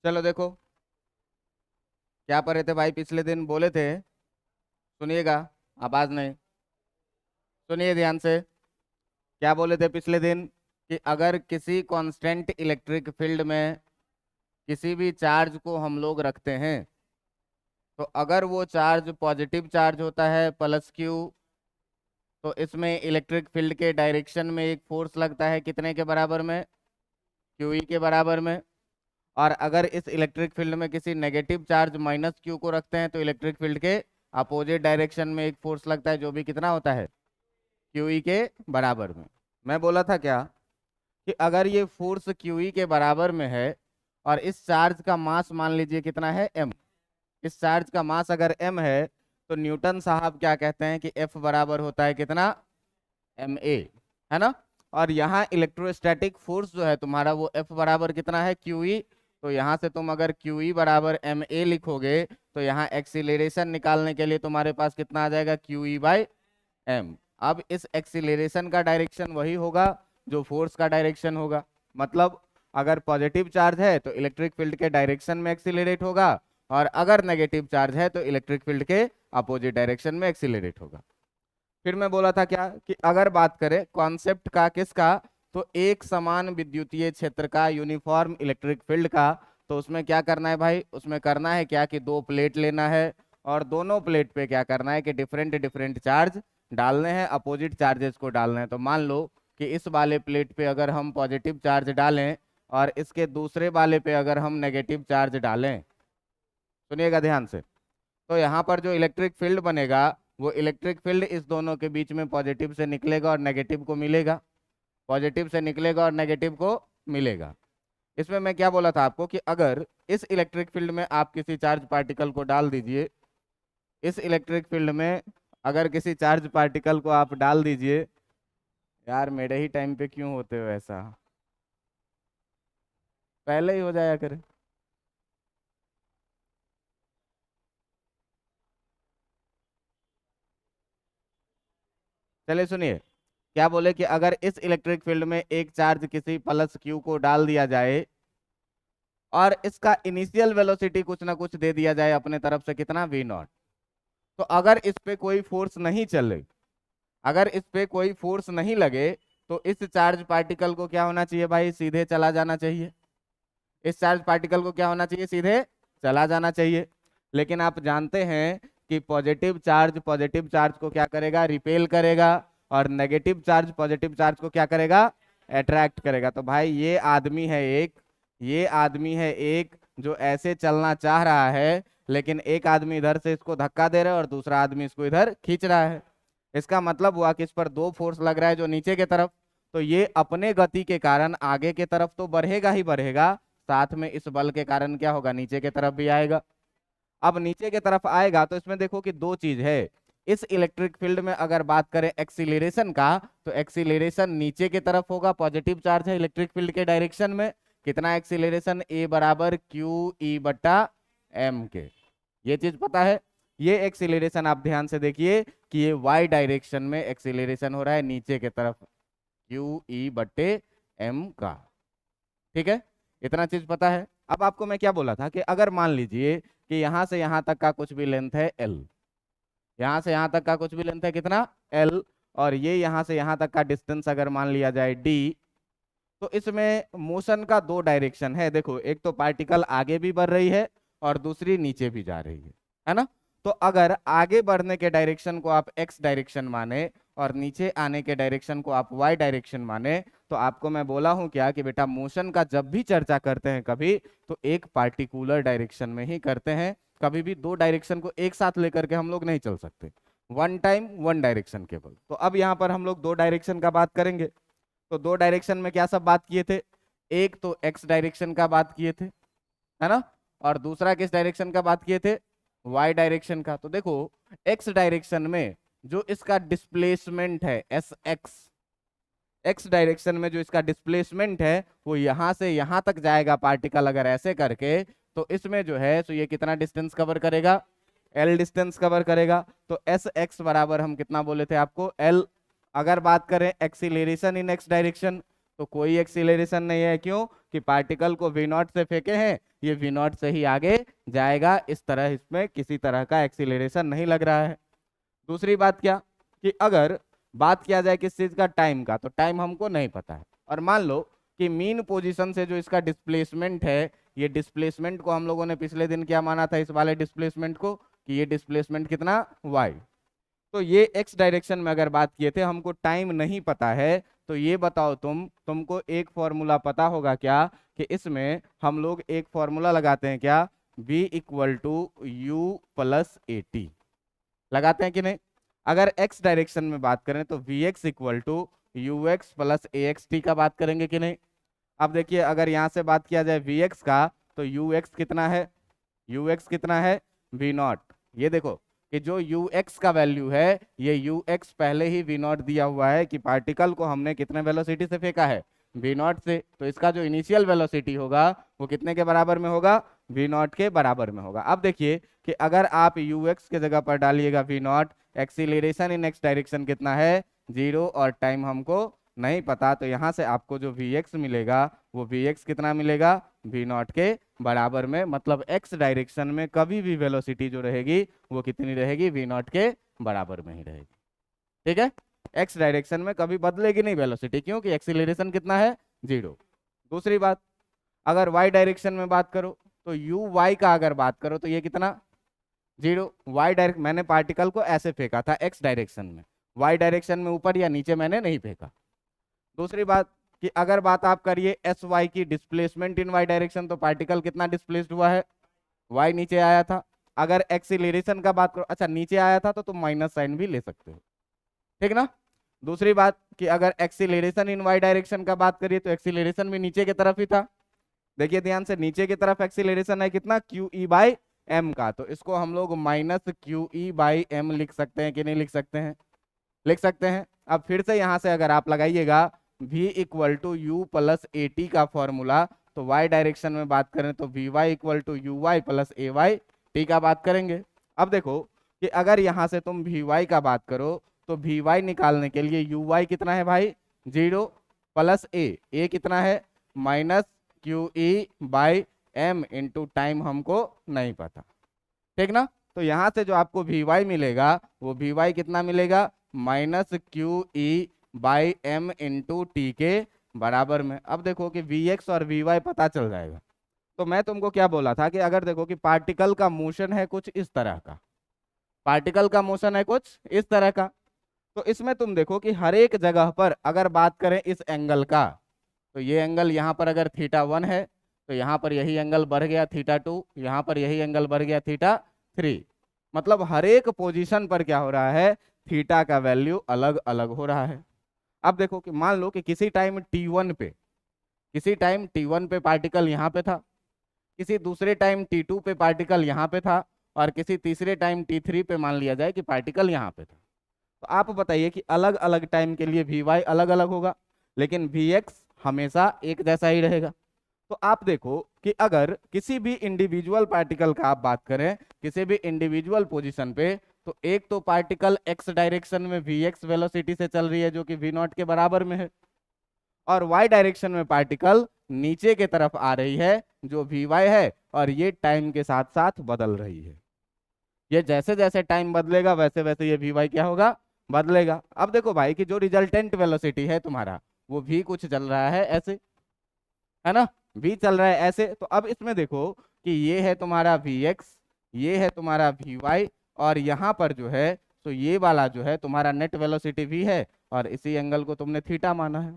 चलो देखो, क्या पढ़े थे भाई पिछले दिन, बोले थे, सुनिएगा, आवाज नहीं, सुनिए ध्यान से। क्या बोले थे पिछले दिन कि अगर किसी कांस्टेंट इलेक्ट्रिक फील्ड में किसी भी चार्ज को हम लोग रखते हैं, तो अगर वो चार्ज पॉजिटिव चार्ज होता है प्लस क्यू, तो इसमें इलेक्ट्रिक फील्ड के डायरेक्शन में एक फोर्स लगता है कितने के बराबर में, क्यू ई के बराबर में। और अगर इस इलेक्ट्रिक फील्ड में किसी नेगेटिव चार्ज माइनस क्यू को रखते हैं, तो इलेक्ट्रिक फील्ड के अपोजिट डायरेक्शन में एक फोर्स लगता है जो भी कितना होता है, क्यू ई के बराबर में। मैं बोला था क्या कि अगर ये फोर्स क्यू ई के बराबर में है और इस चार्ज का मास मान लीजिए कितना है, m, इस चार्ज का मास अगर m है, तो न्यूटन साहब क्या कहते हैं कि F बराबर होता है कितना, ma, है ना। और यहाँ इलेक्ट्रोस्टैटिक फोर्स जो है तुम्हारा वो F बराबर कितना है, QE। तो यहाँ से तुम अगर QE बराबर ma लिखोगे, तो यहाँ एक्सीलरेशन निकालने के लिए तुम्हारे पास कितना आ जाएगा, QE बाई m। अब इस एक्सीलरेशन का डायरेक्शन वही होगा जो फोर्स का डायरेक्शन होगा। मतलब अगर पॉजिटिव चार्ज है तो इलेक्ट्रिक फील्ड के डायरेक्शन में एक्सीलरेट होगा, और अगर नेगेटिव चार्ज है तो इलेक्ट्रिक फील्ड के अपोजिट डायरेक्शन में एक्सीलरेट होगा। फिर मैं बोला था क्या कि अगर बात करें कॉन्सेप्ट का, किसका, तो एक समान विद्युतीय क्षेत्र का, यूनिफॉर्म इलेक्ट्रिक फील्ड का, तो उसमें क्या करना है भाई, उसमें करना है क्या कि दो प्लेट लेना है, और दोनों प्लेट पे क्या करना है कि डिफरेंट डिफरेंट चार्ज डालने हैं, अपोजिट चार्जेस को डालने हैं। तो मान लो कि इस वाले प्लेट पे अगर हम पॉजिटिव चार्ज डालें और इसके दूसरे वाले पे अगर हम नेगेटिव चार्ज डालें, सुनिएगा ध्यान से, तो यहाँ पर जो इलेक्ट्रिक फील्ड बनेगा, वो इलेक्ट्रिक फील्ड इस दोनों के बीच में पॉजिटिव से निकलेगा और नेगेटिव को मिलेगा, पॉजिटिव से निकलेगा और नेगेटिव को मिलेगा। इसमें मैं क्या बोला था आपको कि अगर इस इलेक्ट्रिक फील्ड में आप किसी चार्ज पार्टिकल को डाल दीजिए, इस इलेक्ट्रिक फील्ड में अगर किसी चार्ज पार्टिकल को आप डाल दीजिए, यार मेरे ही टाइम पे क्यों होते हो ऐसा, पहले ही हो जाया करे। चलिए सुनिए, क्या बोले कि अगर इस इलेक्ट्रिक फील्ड में एक चार्ज किसी प्लस क्यू को डाल दिया जाए और इसका इनिशियल वेलोसिटी कुछ ना कुछ दे दिया जाए अपने तरफ से कितना, v0, तो अगर इस पे कोई फोर्स नहीं चले, अगर इस पे कोई फोर्स नहीं लगे, तो इस चार्ज पार्टिकल को क्या होना चाहिए भाई, सीधे चला जाना चाहिए। इस चार्ज पार्टिकल को क्या होना चाहिए, सीधे चला जाना चाहिए। लेकिन आप जानते हैं कि पॉजिटिव चार्ज को क्या करेगा, रिपेल करेगा, और नेगेटिव चार्ज पॉजिटिव चार्ज को क्या करेगा, अट्रैक्ट करेगा। तो भाई ये आदमी है एक जो ऐसे चलना चाह रहा है, लेकिन एक आदमी इधर से इसको धक्का दे रहा है और दूसरा आदमी इसको इधर खींच रहा है। इसका मतलब हुआ कि इस पर दो फोर्स लग रहा है जो नीचे की तरफ, तो ये अपने गति के कारण आगे के तरफ तो बढ़ेगा ही बढ़ेगा, साथ में इस बल के कारण क्या होगा, नीचे की तरफ भी आएगा। अब नीचे की तरफ आएगा तो इसमें देखो कि दो चीज है। इस इलेक्ट्रिक फील्ड में अगर बात करें एक्सीलरेशन का, तो एक्सीलरेशन नीचे की तरफ होगा, पॉजिटिव चार्ज है इलेक्ट्रिक फील्ड के डायरेक्शन में, कितना एक्सीलरेशन, ए बराबर क्यू ई बट्टा एम के। ये चीज पता है। ये एक्सीलरेशन आप ध्यान से देखिए कि ये वाई डायरेक्शन में एक्सीलरेशन हो रहा है नीचे की तरफ, क्यू ई बट्टे एम का। ठीक है, इतना चीज पता है। अब आपको मैं क्या बोला था कि अगर मान लीजिए कि यहां से यहां तक का कुछ भी लेंथ है एल, यहां से यहां तक का कुछ भी लेंथ है कितना, एल, और ये यहां से यहां तक का डिस्टेंस अगर मान लिया जाए डी, तो इसमें मोशन का दो डायरेक्शन है। देखो, एक तो पार्टिकल आगे भी बढ़ रही है और दूसरी नीचे भी जा रही है ना। तो अगर आगे बढ़ने के डायरेक्शन को आप एक्स डायरेक्शन माने और नीचे आने के डायरेक्शन को आप वाई डायरेक्शन माने, तो आपको मैं बोला हूं क्या कि बेटा मोशन का जब भी चर्चा करते हैं कभी, तो एक पार्टिकुलर डायरेक्शन में ही करते हैं। कभी भी दो डायरेक्शन को एक साथ लेकर के हम लोग नहीं चल सकते, वन टाइम वन डायरेक्शन केवल। तो अब यहाँ पर हम लोग दो डायरेक्शन का बात करेंगे। तो दो डायरेक्शन में क्या सब बात किए थे, एक तो एक्स डायरेक्शन का बात किए थे, है ना, और दूसरा किस डायरेक्शन का बात किए थे, वाई डायरेक्शन का। तो देखो, एक्स डायरेक्शन में जो इसका डिस्प्लेसमेंट है एस एक्स, एक्स डायरेक्शन में जो इसका डिस्प्लेसमेंट है वो यहां से यहां तक जाएगा पार्टिकल अगर ऐसे करके, तो इसमें जो है तो ये कितना डिस्टेंस कवर करेगा, एल डिस्टेंस कवर करेगा। तो एस एक्स बराबर हम कितना बोले थे आपको, एल। अगर बात करें एक्सीलरेशन इन एक्स डायरेक्शन, तो कोई एक्सीलरेशन नहीं है। क्यों? कि पार्टिकल को वी नॉट से फेंके हैं, ये वी नॉट से ही आगे जाएगा। इस तरह इसमें किसी तरह का एक्सीलरेशन नहीं लग रहा है। दूसरी बात क्या, कि अगर बात किया जाए किस चीज का, टाइम का, तो टाइम हमको नहीं पता है। और मान लो कि मीन पोजीशन से जो इसका डिस्प्लेसमेंट है, ये डिस्प्लेसमेंट को हम लोगों ने पिछले दिन क्या माना था, इस वाले डिस्प्लेसमेंट को, कि ये डिस्प्लेसमेंट कितना, y। तो ये एक्स डायरेक्शन में अगर बात किए थे, हमको टाइम नहीं पता है, तो ये बताओ तुमको एक फॉर्मूला पता होगा क्या, कि इसमें हम लोग एक फॉर्मूला लगाते हैं क्या, v equal to u plus a t, लगाते हैं कि नहीं? अगर x डायरेक्शन में बात करें तो v x equal to u x plus a x t का बात करेंगे कि नहीं? अब देखिए, अगर यहाँ से बात किया जाए वी एक्स का, तो यू एक्स कितना है, यू एक्स कितना है, वी नॉट। ये देखो कि जो यू एक्स का वैल्यू है, ये यू एक्स पहले ही वी नॉट दिया हुआ है, कि पार्टिकल को हमने कितने वेलोसिटी से फेंका है, वी नॉट से। तो इसका जो इनिशियल वेलोसिटी होगा वो कितने के बराबर में होगा, वी नॉट के बराबर में होगा। अब देखिए कि अगर आप यू एक्स के जगह पर डालिएगा v naught, acceleration in x direction कितना है, 0, और टाइम हमको नहीं पता, तो यहाँ से आपको जो वी एक्स मिलेगा वो वी एक्स कितना मिलेगा, वी नॉट के बराबर में। मतलब एक्स डायरेक्शन में कभी भी वेलोसिटी जो रहेगी वो कितनी रहेगी, वी नॉट के बराबर में ही रहेगी। ठीक है, एक्स डायरेक्शन में कभी बदलेगी नहीं वेलोसिटी, क्योंकि एक्सीलरेशन कितना है, 0। दूसरी बात, अगर वाई डायरेक्शन में बात करो, तो यू वाई का अगर बात करो तो ये कितना, 0। वाई डायरेक्ट, मैंने पार्टिकल को ऐसे फेंका था एक्स डायरेक्शन में, वाई डायरेक्शन में ऊपर या नीचे मैंने नहीं फेंका। दूसरी बात, कि अगर बात आप करिए एस वाई की, डिस्प्लेसमेंट इन वाई डायरेक्शन, तो पार्टिकल कितना डिस्प्लेस्ड हुआ है, वाई नीचे आया था। अगर एक्सीलरेशन का बात करो, अच्छा नीचे आया था तो तुम माइनस साइन भी ले सकते हो, ठीक ना? दूसरी बात, कि अगर एक्सीलरेशन इन वाई डायरेक्शन का बात करिए, तो एक्सीलरेशन भी नीचे की तरफ ही था। देखिए ध्यान से, नीचे की तरफ एक्सीलरेशन है कितना, क्यू ई बाई एम का, तो इसको हम लोग minus q e by m लिख सकते हैं कि नहीं लिख सकते हैं, लिख सकते हैं। अब फिर से यहां से अगर आप लगाइएगा v equal to u plus a t का फॉर्मूला, तो y डायरेक्शन में बात करें तो v y equal to u y plus a y t का बात करेंगे। अब देखो कि अगर यहां से तुम वी वाई का बात करो, तो वी वाई निकालने के लिए यू वाई कितना है भाई, 0, प्लस ए कितना है, minus q e by m into time हमको नहीं पता, ठीक ना? तो यहाँ से जो आपको वी वाई मिलेगा, वो वी वाई कितना मिलेगा, minus q e by m into t के बराबर में। अब देखो कि वी एक्स और वी वाई पता चल जाएगा। तो मैं तुमको क्या बोला था, कि अगर देखो कि पार्टिकल का मोशन है कुछ इस तरह का, पार्टिकल का मोशन है कुछ इस तरह का, तो इसमें तुम देखो कि हर एक जगह पर अगर बात करें इस एंगल का, तो ये एंगल यहाँ पर अगर θ1 है, तो यहाँ पर यही एंगल बढ़ गया θ2, यहाँ पर यही एंगल बढ़ गया θ3। मतलब हर एक पोजीशन पर क्या हो रहा है, थीटा का वैल्यू अलग अलग हो रहा है। अब देखो कि मान लो कि किसी टाइम t1 पे, किसी टाइम t1 पे पार्टिकल यहाँ पे था, किसी दूसरे टाइम t2 पे पार्टिकल यहाँ पे था, और किसी तीसरे टाइम t3 पे मान लिया जाए कि पार्टिकल यहाँ पे था। तो आप बताइए कि अलग अलग टाइम के लिए वी वाई अलग अलग होगा, लेकिन वी एक्स हमेशा एक जैसा ही रहेगा। तो आप देखो कि अगर किसी भी इंडिविजुअल पार्टिकल का आप बात करें, किसी भी इंडिविजुअल पोजीशन पे, तो एक तो पार्टिकल एक्स डायरेक्शन में वी एक्स वेलोसिटी से चल रही है जो कि वी नॉट के बराबर में है, और वाई डायरेक्शन में पार्टिकल नीचे के तरफ आ रही है जो वी वाई है, और ये टाइम के साथ साथ बदल रही है। ये जैसे जैसे टाइम बदलेगा वैसे वैसे ये वी वाई क्या होगा, बदलेगा। अब देखो भाई कि जो रिजल्टेंट वेलोसिटी है तुम्हारा, वो भी कुछ चल रहा है ऐसे, है ना, v चल रहा है ऐसे। तो अब इसमें देखो कि ये है तुम्हारा vx, ये है तुम्हारा vy, और यहाँ पर जो है तो ये वाला जो है तुम्हारा नेट वेलोसिटी v है, और इसी एंगल को तुमने थीटा माना है।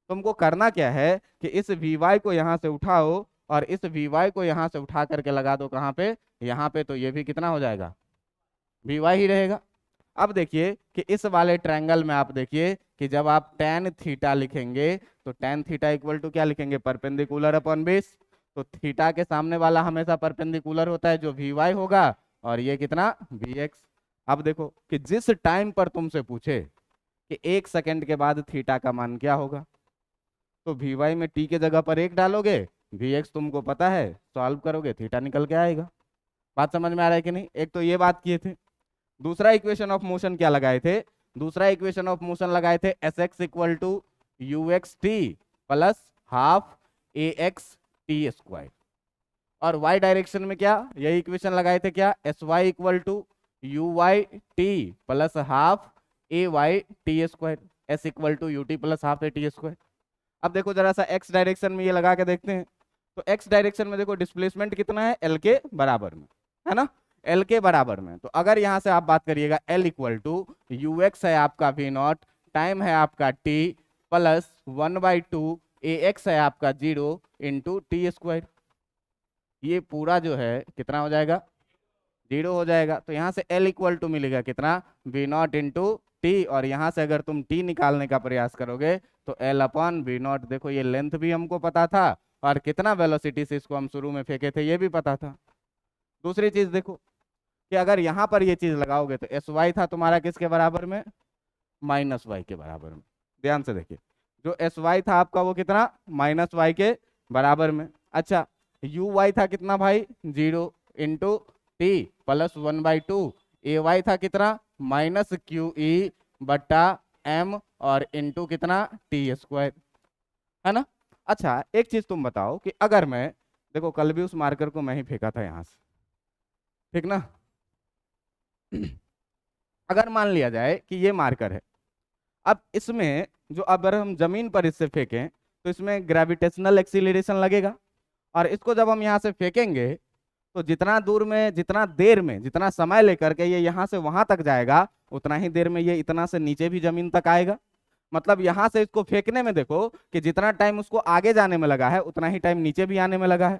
तुमको करना क्या है कि इस vy को यहाँ से उठाओ, और इस vy को यहाँ से उठा करके लगा दो कहाँ पे, यहाँ पे, तो ये भी कितना हो जाएगा, vy ही रहेगा। अब देखिए कि इस वाले ट्रायंगल में आप देखिए कि जब आप tan थीटा लिखेंगे, तो tan थीटा इक्वल टू क्या लिखेंगे, परपेंडिकुलर अपॉन बेस। तो थीटा के सामने वाला हमेशा परपेंडिकुलर होता है जो वी वाई होगा, और ये कितना, वी एक्स। अब देखो कि जिस टाइम पर तुमसे पूछे कि 1 सेकंड के बाद थीटा का मान क्या होगा, तो वी वाई में टी के जगह पर 1 डालोगे, वी एक्स तुमको पता है, सॉल्व करोगे थीटा निकल के आएगा। बात समझ में आ रहा है कि नहीं? एक तो ये बात किए थे। दूसरा इक्वेशन ऑफ मोशन क्या लगाए थे, दूसरा इक्वेशन ऑफ मोशन लगाए थे s x equal to u x t plus half a x t square. और y डायरेक्शन में क्या, यही इक्वेशन लगाए थे क्या, s y equal to u y t plus half a y t square, s equal to u t plus half a t square. अब देखो जरा सा x डायरेक्शन में ये लगा के देखते हैं। तो x डायरेक्शन में देखो डिस्प्लेसमेंट कितना है, l के बराबर में है ना, l के बराबर में। तो अगर यहाँ से आप बात करिएगा l equal to u x है आपका वी नॉट, टाइम है आपका t प्लस 1/2 ए एक्स है आपका 0 इंटू टी स्क्वायर, ये पूरा जो है कितना हो जाएगा, 0 हो जाएगा। तो यहाँ से l इक्वल टू मिलेगा कितना, वी नॉट इंटू टी, और यहाँ से अगर तुम t निकालने का प्रयास करोगे तो l अपॉन वी नॉट। देखो ये लेंथ भी हमको पता था और कितना वेलोसिटी से इसको हम शुरू में फेंके थे ये भी पता था। दूसरी चीज देखो कि अगर यहाँ पर ये चीज लगाओगे तो एस वाई था तुम्हारा किसके बराबर में, माइनस वाई के बराबर में। ध्यान से देखिए, जो एस वाई था आपका वो कितना, माइनस वाई के बराबर में। अच्छा, यू वाई था कितना भाई, 0 इंटू टी प्लस 1/2, ए वाई था कितना, माइनस क्यू ई बट्टा एम और इंटू कितना टी स्क्वायर, है ना। अच्छा एक चीज तुम बताओ कि अगर मैं, देखो कल भी उस मार्कर को मैं ही फेंका था यहाँ से, ठीक ना। अगर मान लिया जाए कि ये मार्कर है, अब इसमें जो अगर हम जमीन पर इससे फेंकें तो इसमें ग्रेविटेशनल एक्सीलरेशन लगेगा, और इसको जब हम यहाँ से फेंकेंगे तो जितना दूर में, जितना देर में, जितना समय लेकर के ये यहाँ से वहां तक जाएगा उतना ही देर में ये इतना से नीचे भी जमीन तक आएगा। मतलब यहाँ से इसको फेंकने में देखो कि जितना टाइम उसको आगे जाने में लगा है उतना ही टाइम नीचे भी आने में लगा है।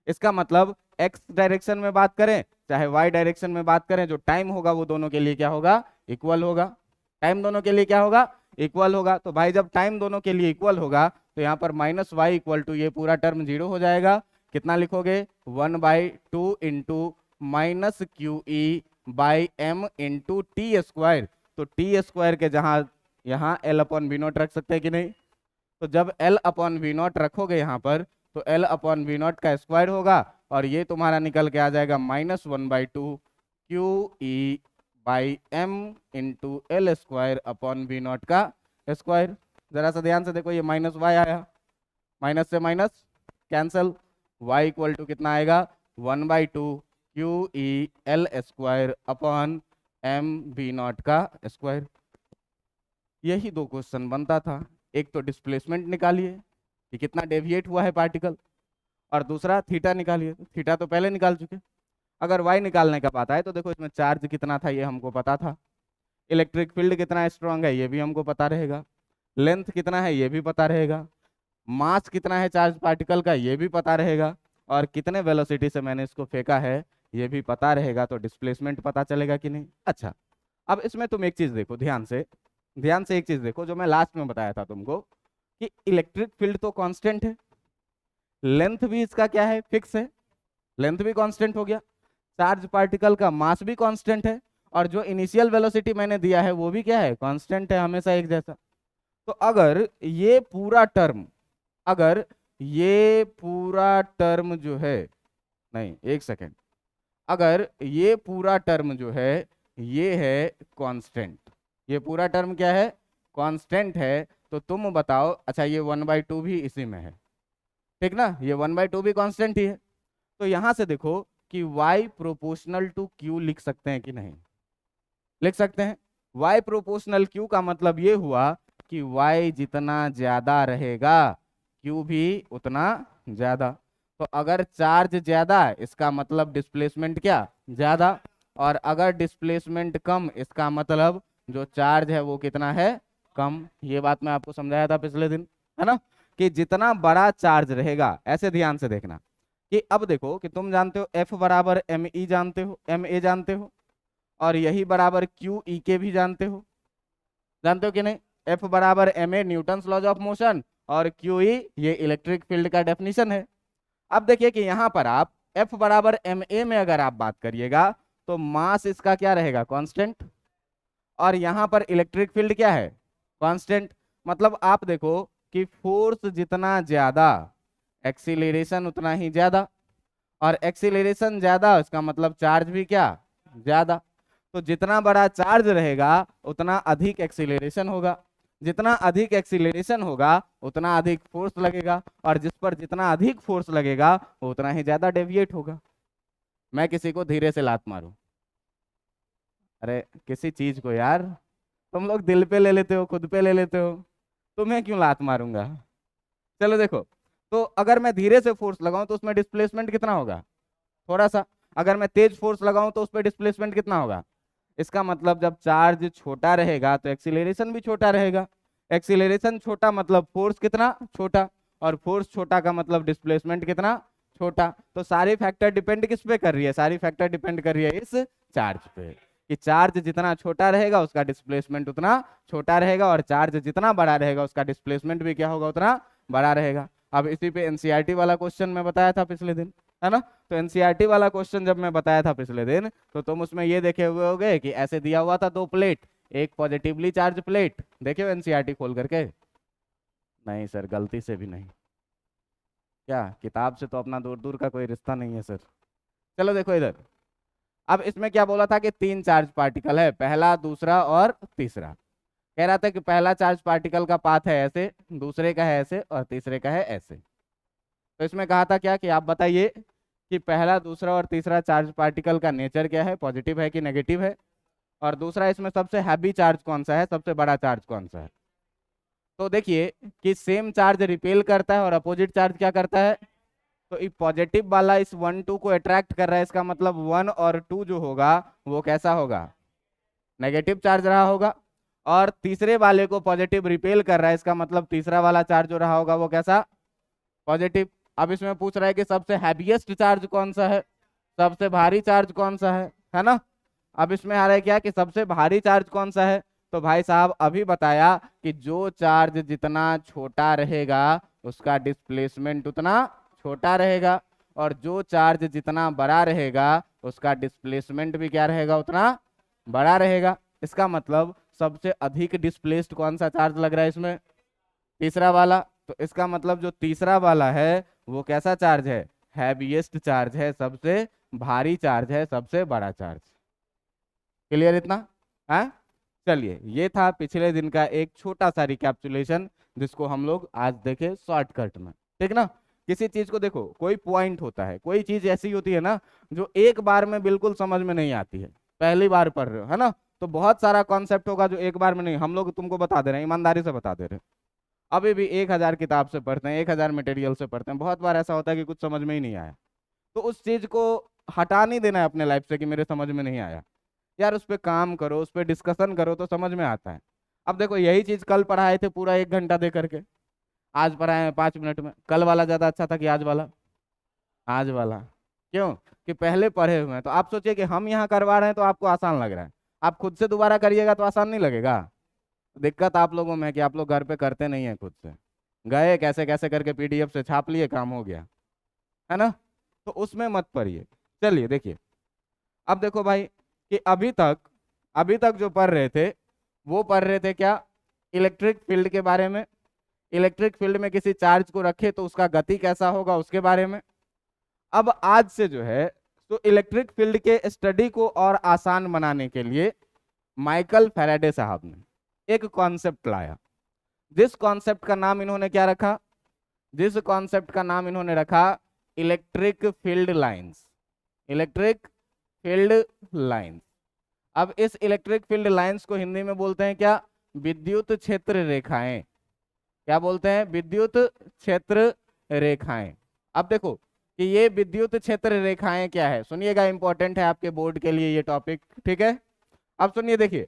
इसका मतलब एक्स डायरेक्शन में बात करें चाहे वाई डायरेक्शन में बात करें, जो टाइम होगा वो दोनों के लिए क्या होगा, इक्वल होगा। टाइम दोनों के लिए क्या होगा, इक्वल होगा। तो भाई जब टाइम दोनों के लिए इक्वल होगा तो यहाँ पर माइनस वाई इक्वल टू ये पूरा टर्म 0 हो जाएगा। कितना लिखोगे, 1/2 into minus q e by m into t square. तो टी स्क्वायर के जहाँ यहाँ एल अपॉन वी नॉट रख सकते हैं कि नहीं, तो जब एल अपॉन वी नॉट रखोगे यहाँ पर तो एल अपॉन वी नॉट का स्क्वायर होगा, और ये तुम्हारा निकल के आ जाएगा -1/2 q e by m into l square upon v naught का स्क्वायर। जरा सा ध्यान से देखो, ये माइनस वाई आया, माइनस से minus cancel, y equal to कितना आएगा, 1/2 q e l square upon m v naught का स्क्वायर। यही दो क्वेश्चन बनता था, एक तो डिस्प्लेसमेंट निकालिए कि कितना डेविएट हुआ है पार्टिकल, और दूसरा थीटा निकालिए। थीटा तो पहले निकाल चुके। अगर वाई निकालने का बात आए तो देखो इसमें चार्ज कितना था ये हमको पता था, इलेक्ट्रिक फील्ड कितना स्ट्रांग है ये भी हमको पता रहेगा, लेंथ कितना है ये भी पता रहेगा, मास कितना है चार्ज पार्टिकल का ये भी पता रहेगा, और कितने वेलोसिटी से मैंने इसको फेंका है ये भी पता रहेगा। तो डिस्प्लेसमेंट पता चलेगा कि नहीं। अच्छा अब इसमें तुम एक चीज देखो, ध्यान से एक चीज देखो जो मैं लास्ट में बताया था तुमको कि इलेक्ट्रिक फील्ड तो कांस्टेंट है, लेंथ भी इसका क्या है, फिक्स है, लेंथ भी कांस्टेंट हो गया, चार्ज पार्टिकल का मास भी कांस्टेंट है, और जो इनिशियल वेलोसिटी मैंने दिया है वो भी क्या है, कांस्टेंट है, हमेशा एक जैसा। तो अगर ये पूरा टर्म, अगर ये पूरा टर्म जो है, नहीं एक सेकेंड, अगर ये पूरा टर्म जो है ये है कांस्टेंट, ये पूरा टर्म क्या है, कांस्टेंट है, तो तुम बताओ। अच्छा ये 1/2 भी इसी में है, ठीक ना, ये 1/2 भी कांस्टेंट ही है। तो यहां से देखो कि y प्रोपोर्शनल टू q लिख सकते हैं कि नहीं, लिख सकते हैं। y प्रोपोर्शनल q का मतलब ये हुआ कि y जितना ज्यादा रहेगा q भी उतना ज्यादा। तो अगर चार्ज ज्यादा है इसका मतलब डिस्प्लेसमेंट क्या, ज्यादा, और अगर डिस्प्लेसमेंट कम इसका मतलब जो चार्ज है वो कितना है, कम। ये बात मैं आपको समझाया था पिछले दिन, है ना, कि जितना बड़ा चार्ज रहेगा, ऐसे ध्यान से देखना कि अब देखो कि तुम जानते हो F बराबर एम ई जानते हो, एम ए जानते हो, और यही बराबर क्यू ई के भी जानते हो, जानते हो कि नहीं। F बराबर m a Newton's laws of motion, और क्यू ई ये इलेक्ट्रिक फील्ड का डेफिनेशन है। अब देखिए कि यहाँ पर आप F बराबर एम ए में अगर आप बात करिएगा तो मास इसका क्या रहेगा, कांस्टेंट, और यहाँ पर इलेक्ट्रिक फील्ड क्या है, कांस्टेंट। मतलब आप देखो कि फोर्स जितना ज्यादा एक्सीलरेशन उतना ही ज्यादा, और एक्सीलरेशन ज्यादा इसका मतलब चार्ज भी क्या, ज्यादा। तो जितना बड़ा चार्ज रहेगा उतना अधिक एक्सीलरेशन होगा। जितना अधिक एक्सीलरेशन होगा उतना अधिक फोर्स लगेगा, और जिस पर जितना अधिक फोर्स लगेगा वो उतना ही ज्यादा डेविएट होगा। मैं किसी को धीरे से लात मारूं, अरे किसी चीज को यार, तुम लोग दिल पे ले लेते हो, खुद पे ले लेते हो, तो मैं क्यों लात मारूंगा। चलो देखो, तो अगर मैं धीरे से फोर्स लगाऊं तो उसमें डिस्प्लेसमेंट कितना होगा, थोड़ा सा। अगर मैं तेज फोर्स लगाऊं तो उस पर डिस्प्लेसमेंट कितना होगा। इसका मतलब जब चार्ज छोटा रहेगा तो एक्सीलरेशन भी छोटा रहेगा। एक्सीलरेशन छोटा मतलब फोर्स कितना छोटा, और फोर्स छोटा का मतलब डिस्प्लेसमेंट कितना छोटा। तो सारी फैक्टर डिपेंड किस पे कर रही है, सारी फैक्टर डिपेंड कर रही है इस चार्ज पे, कि चार्ज जितना छोटा रहेगा उसका डिस्प्लेसमेंट उतना छोटा रहेगा, और चार्ज जितना बड़ा रहेगा उसका डिस्प्लेसमेंट भी क्या होगा, उतना बड़ा रहेगा। अब इसी पे एनसीईआरटी वाला क्वेश्चन मैं बताया था पिछले दिन, है ना। तो एनसीईआरटी वाला क्वेश्चन जब मैं बताया था पिछले दिन, तो तुम उसमें ये देखे हुए होगे कि ऐसे दिया हुआ था दो प्लेट, एक पॉजिटिवली चार्ज प्लेट, देखे हो एनसीईआरटी खोल करके। नहीं सर, गलती से भी नहीं, क्या किताब से तो अपना दूर दूर का कोई रिश्ता नहीं है सर। चलो देखो इधर, अब इसमें क्या बोला था कि तीन चार्ज पार्टिकल है, पहला दूसरा और तीसरा। कह रहा था कि पहला चार्ज पार्टिकल का पाथ है ऐसे, दूसरे का है ऐसे, और तीसरे का है ऐसे। तो इसमें कहा था क्या, कि आप बताइए कि पहला दूसरा और तीसरा चार्ज पार्टिकल का नेचर क्या है, पॉजिटिव है कि नेगेटिव है, और दूसरा इसमें सबसे हैवी चार्ज कौन सा है, सबसे बड़ा चार्ज कौन सा है। तो देखिए कि सेम चार्ज रिपेल करता है और अपोजिट चार्ज क्या करता है, तो ये पॉजिटिव वाला इस 1 2 को अट्रैक्ट कर रहा है, इसका मतलब 1 और 2 जो होगा वो कैसा होगा, नेगेटिव चार्ज रहा होगा। और तीसरे वाले को पॉजिटिव रिपेल कर रहा है, इसका मतलब तीसरा वाला चार्ज जो रहा होगा वो कैसा, पॉजिटिव। अब इसमें पूछ रहा है कि सबसे हैवीएस्ट चार्ज कौन सा है, सबसे भारी चार्ज कौन सा है ना। अब इसमें आ रहा है क्या कि सबसे भारी चार्ज कौन सा है, तो भाई साहब अभी बताया कि जो चार्ज जितना छोटा रहेगा उसका डिस्प्लेसमेंट उतना छोटा रहेगा, और जो चार्ज जितना बड़ा रहेगा उसका डिस्प्लेसमेंट भी क्या रहेगा, उतना बड़ा रहेगा। इसका मतलब सबसे अधिक डिस्प्लेस्ड कौन सा चार्ज लग रहा है इसमें, तीसरा वाला। तो इसका मतलब जो तीसरा वाला है वो कैसा चार्ज है, हैवीएस्ट चार्ज है, सबसे भारी चार्ज है, सबसे बड़ा चार्ज। क्लियर इतना, हाँ। चलिए ये था पिछले दिन का एक छोटा सा रिकैप्चुलेशन, जिसको हम लोग आज देखे शॉर्टकट में, ठीक ना। किसी चीज को देखो, कोई पॉइंट होता है, कोई चीज ऐसी होती है ना जो एक बार में बिल्कुल समझ में नहीं आती है, पहली बार पढ़ रहे हो, है ना। तो बहुत सारा कॉन्सेप्ट होगा जो एक बार में नहीं, हम लोग तुमको बता दे रहे हैं, ईमानदारी से बता दे रहे हैं। अभी भी 1000 किताब से पढ़ते हैं, 1000 मटेरियल से पढ़ते हैं, बहुत बार ऐसा होता है कि कुछ समझ में ही नहीं आया, तो उस चीज को हटा नहीं देना है अपने लाइफ से कि मेरे समझ में नहीं आया। यार उस पर काम करो, उस पर डिस्कशन करो तो समझ में आता है। अब देखो यही चीज कल पढ़ाए थे पूरा 1 घंटा दे करके, आज पढ़ाए हैं 5 मिनट में, कल वाला ज्यादा अच्छा था कि आज वाला, आज वाला। क्यों, कि पहले पढ़े हुए हैं। तो आप सोचिए कि हम यहाँ करवा रहे हैं तो आपको आसान लग रहा है, आप खुद से दोबारा करिएगा तो आसान नहीं लगेगा। दिक्कत आप लोगों में है कि आप लोग घर पे करते नहीं है खुद से, गए कैसे कैसे करके पीडीएफ से छाप लिए, काम हो गया, है ना। तो उसमें मत पढ़िए। चलिए देखिए, अब देखो भाई कि अभी तक जो पढ़ रहे थे वो पढ़ रहे थे क्या, इलेक्ट्रिक फील्ड के बारे में। इलेक्ट्रिक फील्ड में किसी चार्ज को रखे तो उसका गति कैसा होगा उसके बारे में। अब आज से जो है, तो इलेक्ट्रिक फील्ड के स्टडी को और आसान बनाने के लिए माइकल फैराडे साहब ने एक कॉन्सेप्ट लाया, जिस कॉन्सेप्ट का नाम इन्होंने क्या रखा, जिस कॉन्सेप्ट का नाम इन्होंने रखा electric field lines, electric field lines. अब इस इलेक्ट्रिक फील्ड लाइंस को हिंदी में बोलते हैं क्या, विद्युत क्षेत्र रेखाएं। क्या बोलते हैं, विद्युत क्षेत्र रेखाएं। अब देखो कि ये विद्युत क्षेत्र रेखाएं क्या है, सुनिएगा, इंपॉर्टेंट है आपके बोर्ड के लिए ये टॉपिक, ठीक है। अब सुनिए देखिए,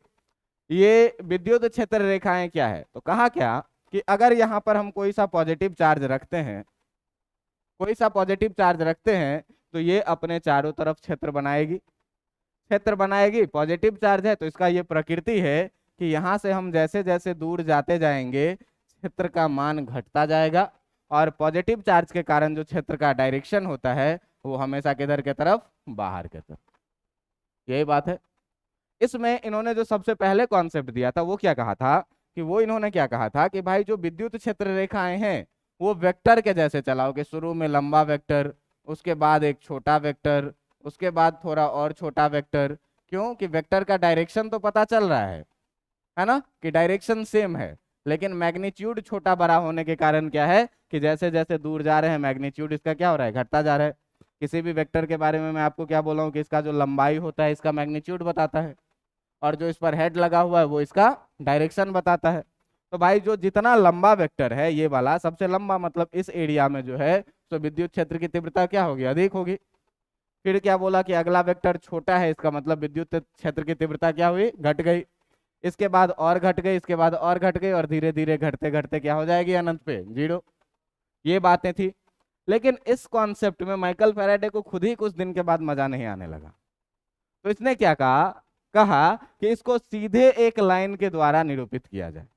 ये विद्युत क्षेत्र रेखाएं क्या है, तो कहा क्या कि अगर यहाँ पर हम कोई सा पॉजिटिव चार्ज रखते हैं, कोई सा पॉजिटिव चार्ज रखते हैं, तो ये अपने चारों तरफ क्षेत्र बनाएगी, क्षेत्र बनाएगी। पॉजिटिव चार्ज है तो इसका ये प्रकृति है कि यहाँ से हम जैसे जैसे दूर जाते जाएंगे क्षेत्र का मान घटता जाएगा, और पॉजिटिव चार्ज के कारण जो क्षेत्र का डायरेक्शन होता है वो हमेशा किधर के तरफ, बाहर के तरफ। यही बात है। इसमें इन्होंने जो सबसे पहले कॉन्सेप्ट दिया था वो क्या कहा था, कि वो इन्होंने क्या कहा था कि भाई जो विद्युत क्षेत्र रेखाएं हैं वो वेक्टर के जैसे चलाओ, कि शुरू में लंबा वेक्टर, उसके बाद एक छोटा वेक्टर, उसके बाद थोड़ा और छोटा वेक्टर। क्यों, कि वेक्टर का डायरेक्शन तो पता चल रहा है ना, कि डायरेक्शन सेम है, लेकिन मैग्नीट्यूड छोटा बड़ा होने के कारण क्या है कि जैसे जैसे दूर जा रहे हैं मैग्नीट्यूड इसका क्या हो रहा है, घटता जा रहा है। किसी भी वेक्टर के बारे में मैं आपको क्या बोला हूँ कि इसका जो लंबाई होता है इसका मैग्नीट्यूड बताता है, और जो इस पर हेड लगा हुआ है वो इसका डायरेक्शन बताता है। तो भाई जो जितना लंबा वेक्टर है ये वाला सबसे लंबा, मतलब इस एरिया में जो है तो विद्युत क्षेत्र की तीव्रता क्या होगी, अधिक होगी। फिर क्या बोला कि अगला वेक्टर छोटा है, इसका मतलब विद्युत क्षेत्र की तीव्रता क्या हुई, घट गई। इसके बाद और घट गई, इसके बाद और घट गई, और धीरे धीरे घटते घटते क्या हो जाएगी, अनंत पे जीरो। ये बातें थी। लेकिन इस कॉन्सेप्ट में माइकल फैराडे को खुद ही कुछ दिन के बाद मजा नहीं आने लगा। तो इसने क्या कहा, कहा कि इसको सीधे एक लाइन के द्वारा निरूपित किया जाए,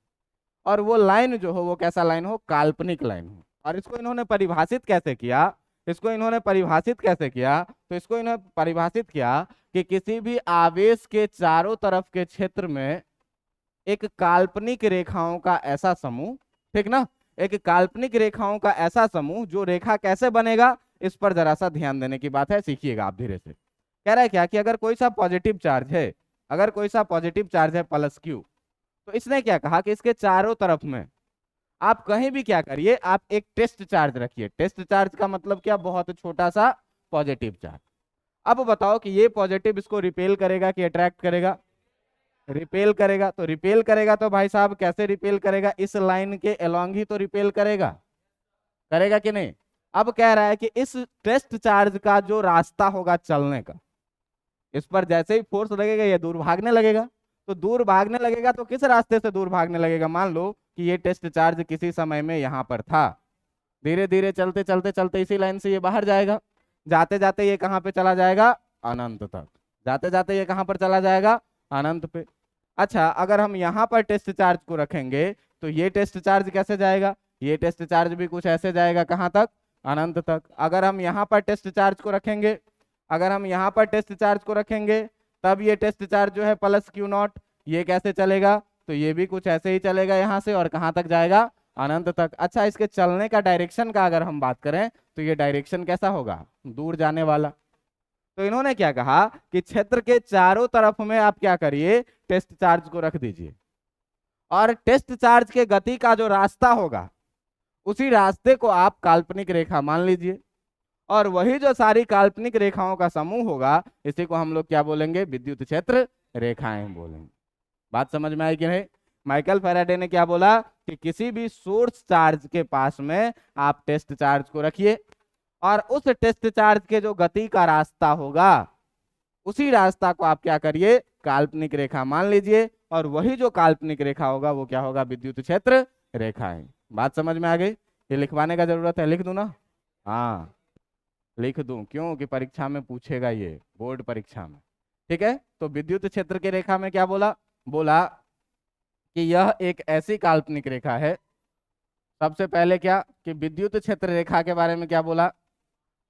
और वो लाइन जो हो वो कैसा लाइन हो, काल्पनिक लाइन हो। और इसको इन्होंने परिभाषित कैसे किया, इसको इन्होंने परिभाषित कैसे किया, तो इसको इन्होंने परिभाषित किया कि किसी भी आवेश के चारों तरफ के क्षेत्र में एक काल्पनिक रेखाओं का ऐसा समूह, ठीक ना, एक काल्पनिक रेखाओं का ऐसा समूह, जो रेखा कैसे बनेगा इस पर जरा सा ध्यान देने की बात है, सीखिएगा आप धीरे से। कह रहा है क्या कि अगर कोई सा पॉजिटिव चार्ज है, अगर कोई सा पॉजिटिव चार्ज है प्लस क्यू, तो इसने क्या कहा कि इसके चारों तरफ में आप कहीं भी क्या करिए, आप एक टेस्ट चार्ज रखिए। टेस्ट चार्ज का मतलब क्या, बहुत छोटा सा पॉजिटिव चार्ज। अब बताओ कि ये पॉजिटिव इसको रिपेल करेगा कि अट्रैक्ट करेगा, रिपेल करेगा। तो रिपेल करेगा तो भाई साहब कैसे रिपेल करेगा, इस लाइन के अलोंग ही तो रिपेल करेगा, करेगा कि नहीं। अब कह रहा है कि इस टेस्ट चार्ज का जो रास्ता होगा चलने का, इस पर जैसे ही फोर्स लगेगा ये दूर भागने लगेगा। तो दूर भागने लगेगा तो किस रास्ते से दूर भागने लगेगा, मान लो कि ये टेस्ट चार्ज किसी समय में यहाँ पर था, धीरे धीरे चलते चलते चलते इसी लाइन से ये बाहर जाएगा, जाते जाते ये कहाँ पे चला जाएगा, अनंत तक। जाते जाते ये कहाँ पर चला जाएगा, अनंत पे। अच्छा, अगर हम यहाँ पर टेस्ट चार्ज को रखेंगे तो ये टेस्ट चार्ज कैसे जाएगा, ये टेस्ट चार्ज भी कुछ ऐसे जाएगा, कहाँ तक, अनंत तक। अगर हम यहाँ पर टेस्ट चार्ज को रखेंगे, अगर हम यहाँ पर टेस्ट चार्ज को रखेंगे, तब ये टेस्ट चार्ज जो है प्लस क्यू नॉट, ये कैसे चलेगा, तो ये भी कुछ ऐसे ही चलेगा यहाँ से, और कहाँ तक जाएगा, अनंत तक। अच्छा, इसके चलने का डायरेक्शन का अगर हम बात करें तो ये डायरेक्शन कैसा होगा, दूर जाने वाला। तो इन्होंने क्या कहा कि क्षेत्र के चारों तरफ में आप क्या करिए, टेस्ट चार्ज को रख दीजिए, और टेस्ट चार्ज के गति का जो रास्ता होगा उसी रास्ते को आप काल्पनिक रेखा मान लीजिए, और वही जो सारी काल्पनिक रेखाओं का समूह होगा इसी को हम लोग क्या बोलेंगे, विद्युत क्षेत्र रेखाएं बोलेंगे। बात समझ में आई कि नहीं। माइकल फैराडे ने क्या बोला कि किसी भी सोर्स चार्ज के पास में आप टेस्ट चार्ज को रखिए, और उस टेस्ट चार्ज के जो गति का रास्ता होगा उसी रास्ता को आप क्या करिए, काल्पनिक रेखा मान लीजिए, और वही जो काल्पनिक रेखा होगा वो क्या होगा, विद्युत क्षेत्र रेखाएं। बात समझ में आ गई। ये लिखवाने का जरूरत है, लिख दूं ना, हाँ लिख दूं, क्यों कि परीक्षा में पूछेगा ये, बोर्ड परीक्षा में। ठीक है, तो विद्युत क्षेत्र की रेखा में क्या बोला, बोला कि यह एक ऐसी काल्पनिक रेखा है। सबसे पहले क्या कि विद्युत क्षेत्र रेखा के बारे में क्या बोला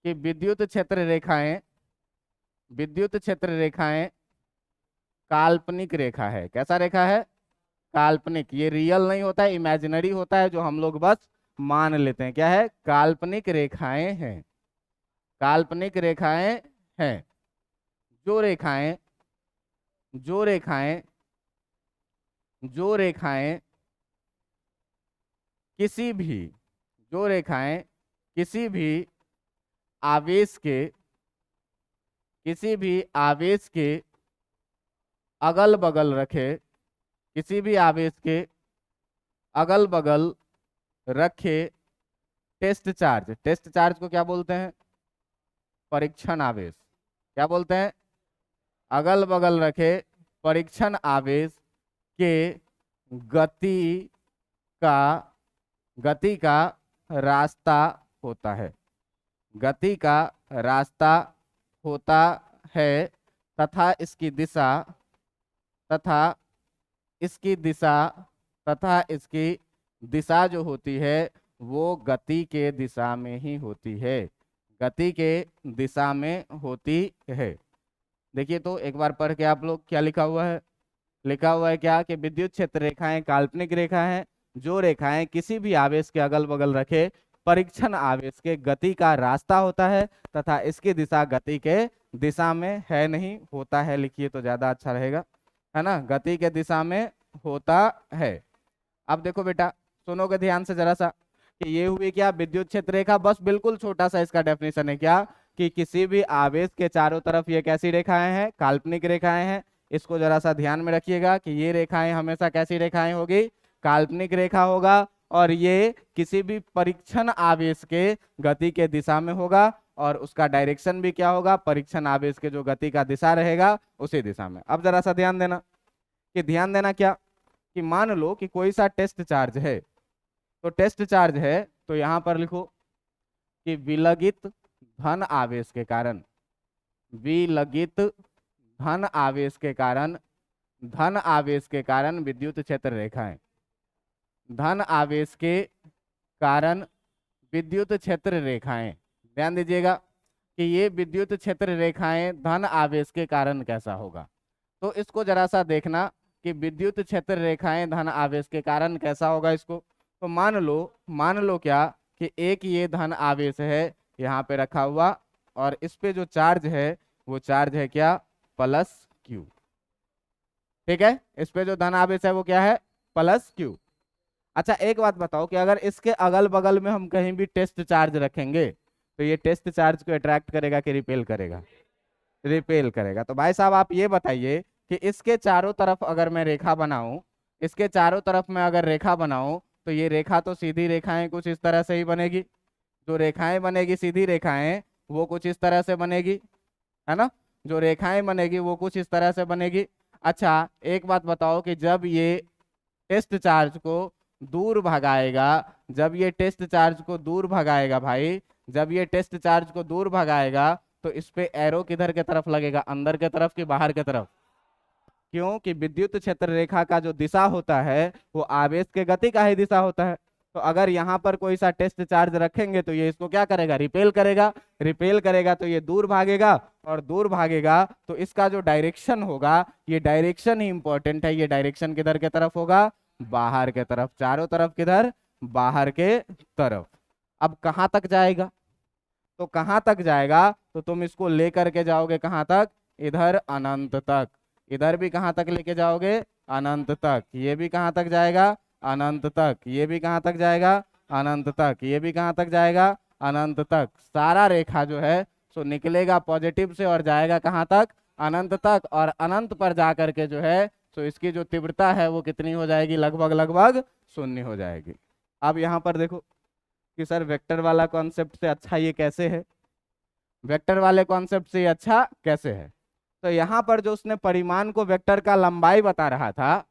कि विद्युत क्षेत्र रेखाएं, विद्युत क्षेत्र रेखाएं काल्पनिक रेखा है। कैसा रेखा है, काल्पनिक। ये रियल नहीं होता है, इमेजिनरी होता है, जो हम लोग बस मान लेते हैं। क्या है, काल्पनिक रेखाएं हैं, काल्पनिक रेखाएं हैं। जो रेखाएं, जो रेखाएं, जो रेखाएं किसी भी, जो रेखाएं किसी भी आवेश के, किसी भी आवेश के अगल बगल रखे, किसी भी आवेश के अगल बगल रखे टेस्ट चार्ज, टेस्ट चार्ज को क्या बोलते हैं, परीक्षण आवेश। क्या बोलते हैं, अगल बगल रखे परीक्षण आवेश के गति का, गति का रास्ता होता है, गति का रास्ता होता है, तथा इसकी दिशा, तथा इसकी दिशा, तथा इसकी दिशा जो होती है वो गति के दिशा में ही होती है, गति के दिशा में होती है। देखिए तो एक बार पढ़ के आप लोग, क्या लिखा हुआ है, लिखा हुआ है क्या कि विद्युत क्षेत्र रेखाएं काल्पनिक रेखा हैं, जो रेखाएं किसी भी आवेश के अगल बगल रखे परीक्षण आवेश के गति का रास्ता होता है, तथा इसकी दिशा गति के दिशा में है, नहीं होता है, लिखिए तो ज्यादा अच्छा रहेगा, है ना, गति के दिशा में होता है। अब देखो बेटा, सुनोगे ध्यान से जरा सा, कि ये हुई क्या, विद्युत क्षेत्र रेखा। बस बिल्कुल छोटा सा इसका डेफिनेशन है क्या, कि किसी भी आवेश के चारों तरफ ये कैसी रेखाएं हैं, काल्पनिक रेखाएं हैं। इसको जरा सा ध्यान में रखिएगा कि ये रेखाएं हमेशा कैसी रेखाएं होगी, काल्पनिक रेखा होगा। और ये किसी भी परीक्षण आवेश के गति के दिशा में होगा, और उसका डायरेक्शन भी क्या होगा, परीक्षण आवेश के जो गति का दिशा रहेगा उसी दिशा में। अब जरा सा ध्यान देना, कि ध्यान देना क्या, कि मान लो कि कोई सा टेस्ट चार्ज है। तो टेस्ट चार्ज है, तो यहां पर लिखो कि विलगित धन आवेश के कारण, विलगित धन आवेश के कारण, धन आवेश के कारण विद्युत क्षेत्र रेखाएं, धन आवेश के कारण विद्युत क्षेत्र रेखाएं। ध्यान दीजिएगा कि ये विद्युत क्षेत्र रेखाएं धन आवेश के कारण कैसा होगा। तो इसको जरा सा देखना कि विद्युत क्षेत्र रेखाएं धन आवेश के कारण कैसा होगा इसको। तो मान लो क्या, कि एक ये धन आवेश है यहाँ पे रखा हुआ, और इस पे जो चार्ज है वो चार्ज है क्या, प्लस क्यू। ठीक है, इस पे जो धन आवेश है वो क्या है, प्लस क्यू। अच्छा एक बात बताओ, कि अगर इसके अगल बगल में हम कहीं भी टेस्ट चार्ज रखेंगे, तो ये टेस्ट चार्ज को अट्रैक्ट करेगा कि रिपेल करेगा, रिपेल करेगा। तो भाई साहब आप ये बताइए कि इसके चारों तरफ अगर मैं रेखा बनाऊं, इसके चारों तरफ मैं अगर रेखा बनाऊं, तो ये रेखा तो सीधी रेखाएं कुछ इस तरह से ही बनेगी। जो रेखाएं बनेगी सीधी रेखाएं, वो कुछ इस तरह से बनेगी, है ना। जो रेखाएं बनेगी वो कुछ इस तरह से बनेगी। अच्छा एक बात बताओ, कि जब ये टेस्ट चार्ज को दूर भगाएगा, जब ये टेस्ट चार्ज को दूर भगाएगा भाई, जब ये टेस्ट चार्ज को दूर भगाएगा, तो इस पे एरो किधर के तरफ लगेगा, अंदर के तरफ कि बाहर के तरफ। क्योंकि विद्युत क्षेत्र रेखा का जो दिशा होता है वो आवेश के गति का ही दिशा होता है। तो अगर यहाँ पर कोई सा टेस्ट चार्ज रखेंगे, तो ये इसको क्या करेगा, रिपेल करेगा। रिपेल करेगा तो ये दूर भागेगा, और दूर भागेगा तो इसका जो डायरेक्शन होगा, ये डायरेक्शन ही इंपॉर्टेंट है। ये डायरेक्शन किधर के तरफ होगा, बाहर के तरफ। चारों तरफ किधर, बाहर के तरफ। अब कहाँ तक जाएगा, तो कहाँ तक जाएगा, तो तुम इसको लेकर के जाओगे कहाँ तक, इधर अनंत तक। इधर भी कहाँ तक लेके जाओगे, अनंत तक। ये भी कहाँ तक जाएगा, अनंत तक। ये भी कहाँ तक जाएगा, अनंत तक। ये भी कहाँ तक जाएगा, अनंत तक। सारा रेखा जो है सो निकलेगा पॉजिटिव से और जाएगा कहाँ तक, अनंत तक। और अनंत पर जा करके जो है सो इसकी जो तीव्रता है वो कितनी हो जाएगी, लगभग लगभग शून्य हो जाएगी। अब यहाँ पर देखो कि सर वेक्टर वाला कॉन्सेप्ट से अच्छा ये कैसे है, वेक्टर वाले कॉन्सेप्ट से ये अच्छा कैसे है। तो यहाँ पर जो उसने परिमाण को वेक्टर का लंबाई बता रहा था,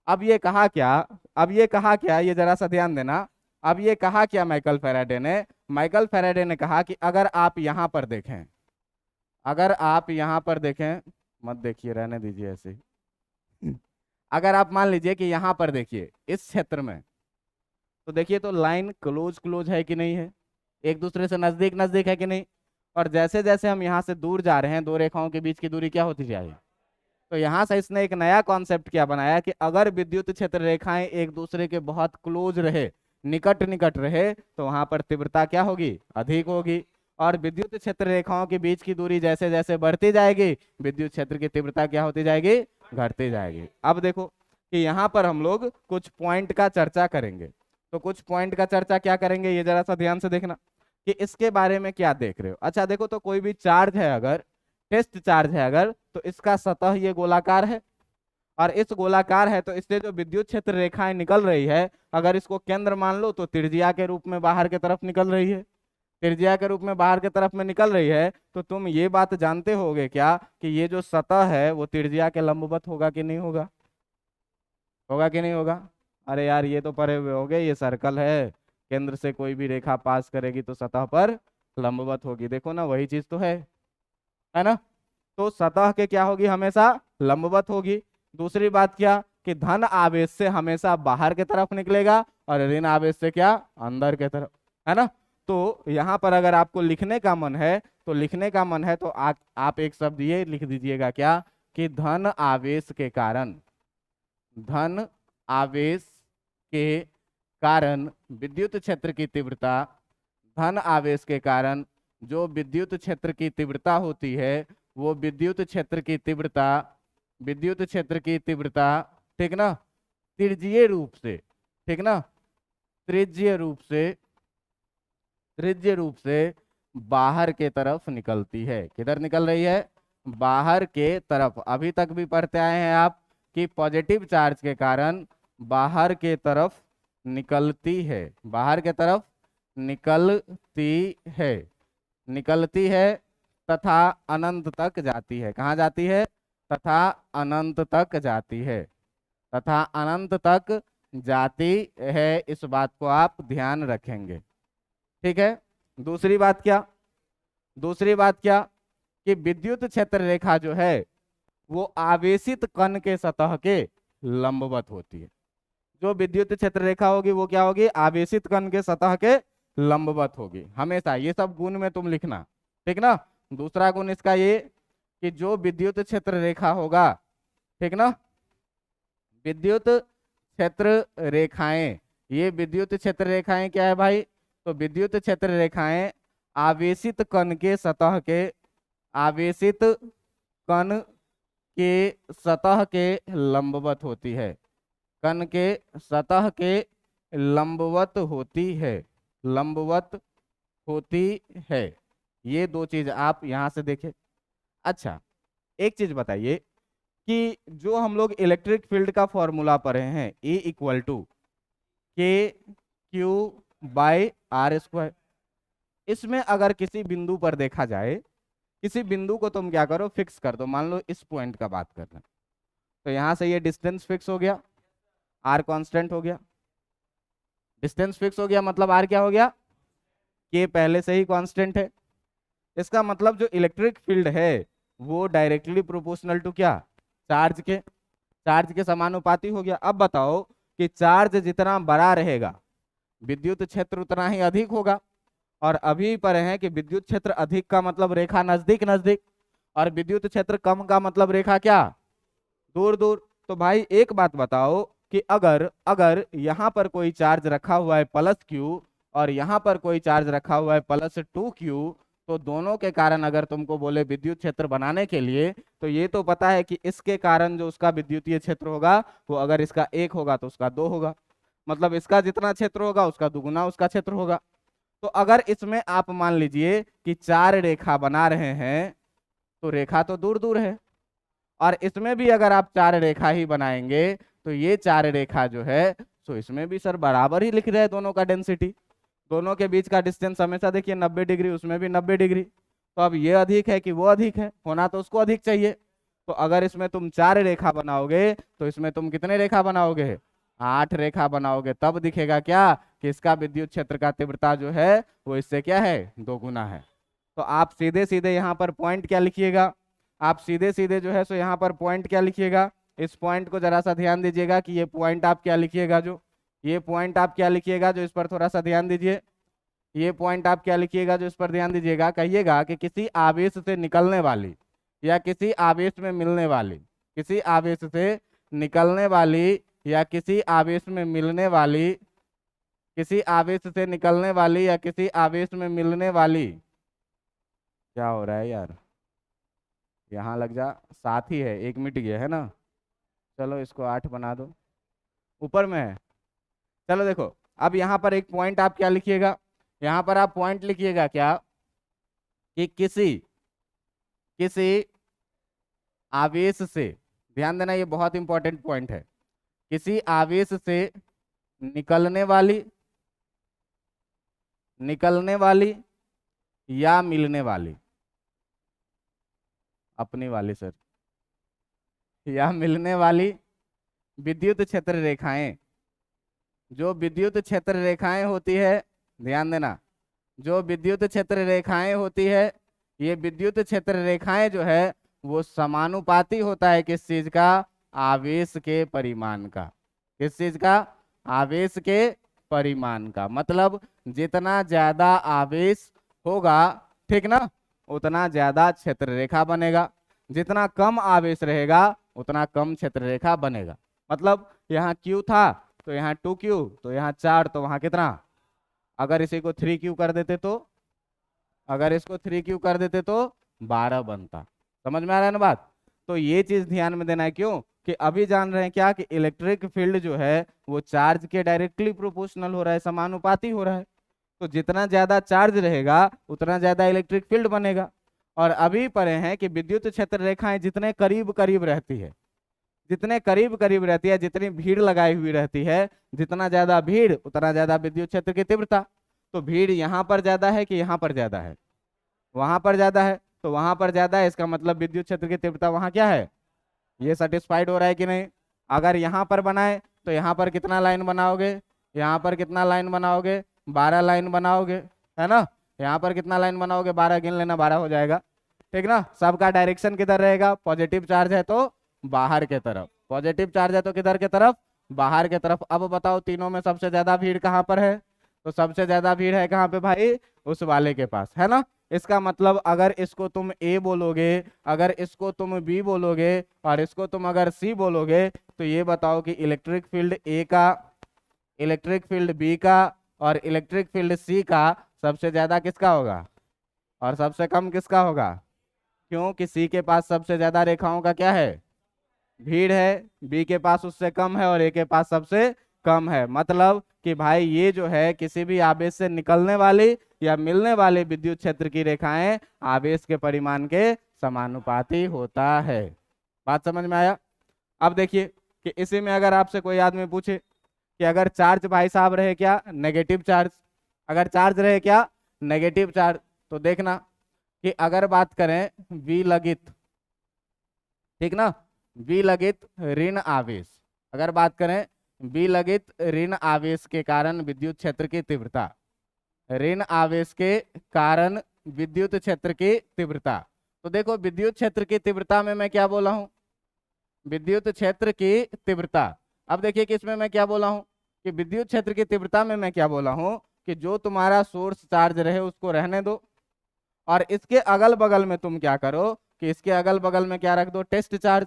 अब ये कहा क्या, अब ये कहा क्या, ये जरा सा ध्यान देना। अब ये कहा क्या माइकल फैराडे ने, माइकल फैराडे ने कहा कि अगर आप यहाँ पर देखें, अगर आप यहाँ पर देखें, मत देखिए रहने दीजिए ऐसे ही। अगर आप मान लीजिए कि यहाँ पर देखिए इस क्षेत्र में, तो देखिए तो लाइन क्लोज क्लोज है कि नहीं है, एक दूसरे से नजदीक नजदीक है कि नहीं। और जैसे जैसे हम यहाँ से दूर जा रहे हैं, दो रेखाओं के बीच की दूरी क्या होती जा रही है। तो यहाँ से इसने एक नया कॉन्सेप्ट क्या बनाया, कि अगर विद्युत क्षेत्र रेखाएं एक दूसरे के बहुत क्लोज रहे, निकट निकट रहे, तो वहां पर तीव्रता क्या होगी, अधिक होगी। और विद्युत क्षेत्र रेखाओं के बीच की दूरी जैसे जैसे बढ़ती जाएगी, विद्युत क्षेत्र की तीव्रता क्या होती जाएगी, घटती जाएगी। अब देखो कि यहाँ पर हम लोग कुछ पॉइंट का चर्चा करेंगे। तो कुछ पॉइंट का चर्चा क्या करेंगे, ये जरा सा ध्यान से देखना कि इसके बारे में क्या देख रहे हो। अच्छा देखो, तो कोई भी चार्ज है, अगर टेस्ट चार्ज है अगर, तो इसका सतह ये गोलाकार है, और इस गोलाकार है तो इससे जो विद्युत क्षेत्र रेखाएं निकल रही है, अगर इसको केंद्र मान लो, तो त्रिज्या के रूप में बाहर की तरफ निकल रही है। त्रिज्या के रूप में बाहर की तरफ में निकल रही है, तो तुम ये बात जानते होगे क्या, कि ये जो सतह है वो त्रिज्या के लंबवत होगा कि नहीं होगा, होगा कि नहीं होगा। अरे यार ये तो पढ़े हुए होगे, ये सर्कल है, केंद्र से कोई भी रेखा पास करेगी तो सतह पर लंबवत होगी। देखो ना, वही चीज तो है ना। तो सतह के क्या होगी, हमेशा लंबवत होगी। दूसरी बात क्या, कि धन आवेश से हमेशा बाहर की तरफ निकलेगा, और ऋण आवेश से क्या, अंदर की तरफ, है ना। तो यहाँ पर अगर आपको लिखने का मन है, तो लिखने का मन है तो आप एक शब्द ये लिख दीजिएगा क्या, कि धन आवेश के कारण, धन आवेश के कारण विद्युत क्षेत्र की तीव्रता, धन आवेश के कारण जो विद्युत क्षेत्र की तीव्रता होती है, वो विद्युत क्षेत्र की तीव्रता, विद्युत क्षेत्र की तीव्रता, ठीक ना, त्रिज्यीय रूप से, ठीक ना, त्रिज्यीय रूप से बाहर के तरफ निकलती है। किधर निकल रही है? बाहर के तरफ। अभी तक भी पढ़ते आए हैं आप कि पॉजिटिव चार्ज के कारण बाहर के तरफ निकलती है, बाहर के तरफ निकलती है तथा अनंत तक जाती है। कहाँ जाती है? तथा अनंत तक जाती है, तथा अनंत तक जाती है। इस बात को आप ध्यान रखेंगे, ठीक है। दूसरी बात क्या कि विद्युत क्षेत्र रेखा जो है वो आवेशित कण के सतह के लंबवत होती है। जो विद्युत क्षेत्र रेखा होगी वो क्या होगी? आवेशित कण के सतह के लंबवत होगी हमेशा। ये सब गुण में तुम लिखना, ठीक ना। दूसरा गुण इसका ये कि जो विद्युत क्षेत्र रेखा होगा, ठीक ना, विद्युत क्षेत्र रेखाएं, ये विद्युत क्षेत्र रेखाएं क्या है भाई? तो विद्युत क्षेत्र रेखाएं आवेशित कण के सतह के, आवेशित कण के सतह के लंबवत होती है, कण के सतह के लंबवत होती है। ये दो चीज आप यहां से देखें। अच्छा, एक चीज बताइए कि जो हम लोग इलेक्ट्रिक फील्ड का फॉर्मूला पढ़े हैं, E इक्वल टू KQ/R², इसमें अगर किसी बिंदु पर देखा जाए, किसी बिंदु को तुम क्या करो? फिक्स कर दो। मान लो इस पॉइंट का बात कर रहे हैं, तो यहां से ये डिस्टेंस फिक्स हो गया, R कांस्टेंट हो गया। डिस्टेंस फिक्स हो गया मतलब R क्या हो गया? K पहले से ही कांस्टेंट है। इसका मतलब जो इलेक्ट्रिक फील्ड है वो डायरेक्टली प्रोपोर्शनल टू क्या? चार्ज के समानुपाती हो गया। अब बताओ कि चार्ज जितना बड़ा रहेगा विद्युत क्षेत्र उतना ही अधिक होगा। और अभी पर है कि विद्युत क्षेत्र अधिक का मतलब रेखा नजदीक नजदीक, और विद्युत क्षेत्र कम का मतलब रेखा क्या? दूर दूर। तो भाई एक बात बताओ कि अगर यहाँ पर कोई चार्ज रखा हुआ है +Q और यहाँ पर कोई चार्ज रखा हुआ है +2Q, तो दोनों के कारण अगर तुमको बोले विद्युत क्षेत्र बनाने के लिए, तो ये तो पता है कि इसके कारण जो उसका विद्युतीय क्षेत्र होगा वो अगर इसका 1 होगा तो उसका 2 होगा, मतलब इसका जितना क्षेत्र होगा उसका दुगुना उसका क्षेत्र होगा। तो अगर इसमें आप मान लीजिए कि 4 रेखा बना रहे हैं तो रेखा तो दूर दूर है, और इसमें भी अगर आप 4 रेखा ही बनाएंगे तो ये 4 रेखा जो है तो इसमें भी सर बराबर ही लिख रहे हैं दोनों का डेंसिटी। दोनों के बीच का डिस्टेंस हमेशा देखिए 90 डिग्री, उसमें भी 90 डिग्री। तो अब ये अधिक है कि वो अधिक है? होना तो उसको अधिक चाहिए। तो अगर इसमें तुम 4 रेखा बनाओगे तो इसमें तुम कितने रेखा बनाओगे? 8 रेखा बनाओगे। तब दिखेगा क्या कि इसका विद्युत क्षेत्र का तीव्रता जो है वो इससे क्या है? 2 गुना है। तो आप सीधे सीधे यहाँ पर पॉइंट क्या लिखिएगा? आप सीधे सीधे जो है सो यहाँ पर पॉइंट क्या लिखिएगा? इस पॉइंट को जरा सा ध्यान दीजिएगा कि ये पॉइंट आप क्या लिखिएगा, जो ये पॉइंट आप क्या लिखिएगा, जो इस पर थोड़ा सा ध्यान दीजिए। ये पॉइंट आप क्या लिखिएगा, जो इस पर ध्यान दीजिएगा। कहिएगा कि किसी आवेश से निकलने वाली या किसी आवेश में मिलने वाली, किसी आवेश से निकलने वाली या किसी आवेश में मिलने वाली, किसी आवेश से निकलने वाली या किसी आवेश में मिलने वाली, क्या हो रहा है यार? यहाँ लग जा, साथ ही है, 1 मिनट गया है ना। चलो इसको 8 बना दो, ऊपर में है। चलो देखो, अब यहाँ पर एक पॉइंट आप क्या लिखिएगा? यहाँ पर आप पॉइंट लिखिएगा क्या कि किसी आवेश से, ध्यान देना ये बहुत इंपॉर्टेंट पॉइंट है, किसी आवेश से निकलने वाली या मिलने वाली, अपनी वाली सर, या मिलने वाली विद्युत क्षेत्र रेखाएं, जो विद्युत क्षेत्र रेखाएं होती है, ध्यान देना, जो विद्युत क्षेत्र रेखाएं होती है, ये विद्युत क्षेत्र रेखाएं जो है वो समानुपाती होता है किस चीज का? आवेश के परिमाण का। किस चीज का? आवेश के परिमाण का। मतलब जितना ज्यादा आवेश होगा, ठीक ना, उतना ज्यादा क्षेत्र रेखा बनेगा। जितना कम आवेश रहेगा उतना कम क्षेत्र रेखा बनेगा। मतलब यहाँ Q था तो यहाँ 2Q, तो यहाँ 4, तो वहां कितना? अगर इसी को 3Q कर देते तो, अगर इसको 3Q कर देते तो 12 बनता। समझ में आ रहा है ना बात? तो ये चीज ध्यान में देना है। क्यों? कि अभी जान रहे हैं क्या कि इलेक्ट्रिक फील्ड जो है वो चार्ज के डायरेक्टली प्रोपोर्शनल हो रहा है, समानुपाती हो रहा है। तो जितना ज्यादा चार्ज रहेगा उतना ज्यादा इलेक्ट्रिक फील्ड बनेगा। और अभी पढ़े हैं कि विद्युत क्षेत्र रेखाएं जितने करीब करीब रहती है, जितने करीब करीब रहती है, जितनी भीड़ लगाई हुई रहती है, जितना ज्यादा भीड़ उतना ज्यादा विद्युत क्षेत्र की तीव्रता। तो भीड़ यहाँ पर ज्यादा है कि यहाँ पर ज्यादा है? वहां पर ज्यादा है। तो वहां पर ज्यादा है, इसका मतलब विद्युत क्षेत्र की तीव्रता वहां क्या है? ये सेटिस्फाइड हो रहा है कि नहीं? अगर यहाँ पर बनाए तो यहाँ पर कितना लाइन बनाओगे? यहाँ पर कितना लाइन बनाओगे? 12 लाइन बनाओगे, है ना? यहाँ पर कितना लाइन बनाओगे? 12 गिन लेना, 12 हो जाएगा, ठीक ना? सबका डायरेक्शन किधर रहेगा? पॉजिटिव चार्ज है तो बाहर के तरफ, पॉजिटिव चार्ज है तो किधर के तरफ? बाहर के तरफ। अब बताओ तीनों में सबसे ज्यादा भीड़ कहाँ पर है? तो सबसे ज्यादा भीड़ है कहाँ पे भाई? उस वाले के पास, है ना? इसका मतलब अगर इसको तुम ए बोलोगे, अगर इसको तुम बी बोलोगे और इसको तुम अगर सी बोलोगे, तो ये बताओ कि इलेक्ट्रिक फील्ड ए का, इलेक्ट्रिक फील्ड बी का और इलेक्ट्रिक फील्ड सी का सबसे ज्यादा किसका होगा और सबसे कम किसका होगा? क्योंकि सी के पास सबसे ज्यादा रेखाओं का क्या है? भीड़ है, बी के पास उससे कम है और ए के पास सबसे कम है। मतलब कि भाई ये जो है किसी भी आवेश से निकलने वाली या मिलने वाले विद्युत क्षेत्र की रेखाएं आवेश के परिमाण के समानुपाती होता है। बात समझ में आया? अब देखिए कि इसी में अगर आपसे कोई आदमी पूछे कि अगर चार्ज भाई साहब रहे क्या? Negative charge. अगर चार्ज रहे क्या? Negative charge. तो देखना कि अगर बात करें विलगित, ठीक ना, विलगित ऋण आवेश, अगर बात करें विलगित ऋण आवेश के कारण विद्युत क्षेत्र की तीव्रता, ऋण आवेश के कारण विद्युत क्षेत्र की तीव्रता। तो देखो विद्युत क्षेत्र की तीव्रता में मैं क्या बोला हूं? विद्युत क्षेत्र की तीव्रता। अब देखिए कि इसमें मैं क्या बोला हूं कि विद्युत क्षेत्र की तीव्रता में मैं क्या बोला हूं कि जो तुम्हारा सोर्स चार्ज रहे उसको रहने दो, और इसके अगल बगल में तुम क्या करो कि इसके अगल बगल में क्या रख दो? Test charge.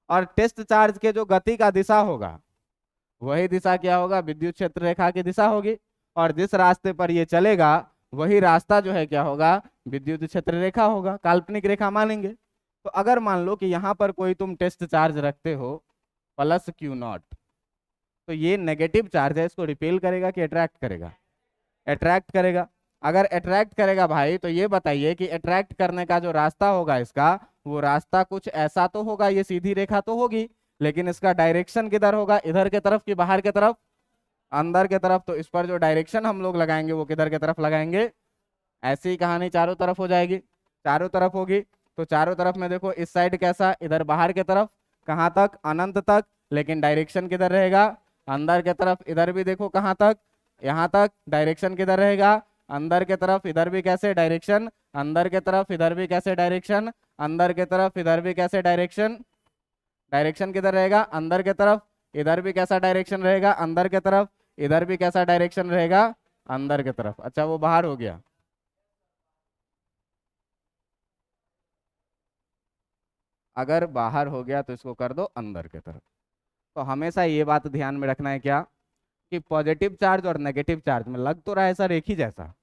और टेस्ट चार्ज के जो गति का दिशा होगा वही दिशा क्या होगा? विद्युत क्षेत्र रेखा की दिशा होगी। और जिस रास्ते पर ये चलेगा वही रास्ता जो है क्या होगा? विद्युत क्षेत्र रेखा होगा, काल्पनिक रेखा मानेंगे। तो अगर मान लो कि यहाँ पर कोई तुम टेस्ट चार्ज रखते हो प्लस क्यू नॉट, तो ये नेगेटिव चार्ज है, इसको रिपेल करेगा कि अट्रैक्ट करेगा? अट्रैक्ट करेगा। अगर अट्रैक्ट करेगा भाई तो ये बताइए कि अट्रैक्ट करने का जो रास्ता होगा इसका, वो रास्ता कुछ ऐसा तो होगा, ये सीधी रेखा तो होगी, लेकिन इसका डायरेक्शन किधर होगा? इधर के तरफ कि बाहर के तरफ? अंदर के तरफ। तो इस पर जो डायरेक्शन हम लोग लगाएंगे वो किधर के तरफ लगाएंगे? ऐसी ही कहानी चारों तरफ हो जाएगी, चारों तरफ होगी। तो चारों तरफ में देखो इस साइड कैसा? इधर बाहर के तरफ, कहाँ तक? अनंत तक। लेकिन डायरेक्शन किधर रहेगा? अंदर के तरफ। इधर भी देखो कहाँ तक? यहाँ तक। डायरेक्शन किधर रहेगा? अंदर के तरफ। इधर भी कैसे? डायरेक्शन अंदर के तरफ। इधर भी कैसे? डायरेक्शन अंदर के तरफ। इधर भी कैसे? डायरेक्शन, डायरेक्शन किधर रहेगा? अंदर के तरफ। इधर भी कैसा डायरेक्शन रहेगा? अंदर के तरफ। इधर भी कैसा डायरेक्शन रहेगा? अंदर के तरफ। अच्छा वो बाहर हो गया। अगर बाहर हो गया तो इसको कर दो अंदर के तरफ। तो हमेशा ये बात ध्यान में रखना है क्या कि पॉजिटिव चार्ज और नेगेटिव चार्ज में लग तो रहा है सर एक ही जैसा,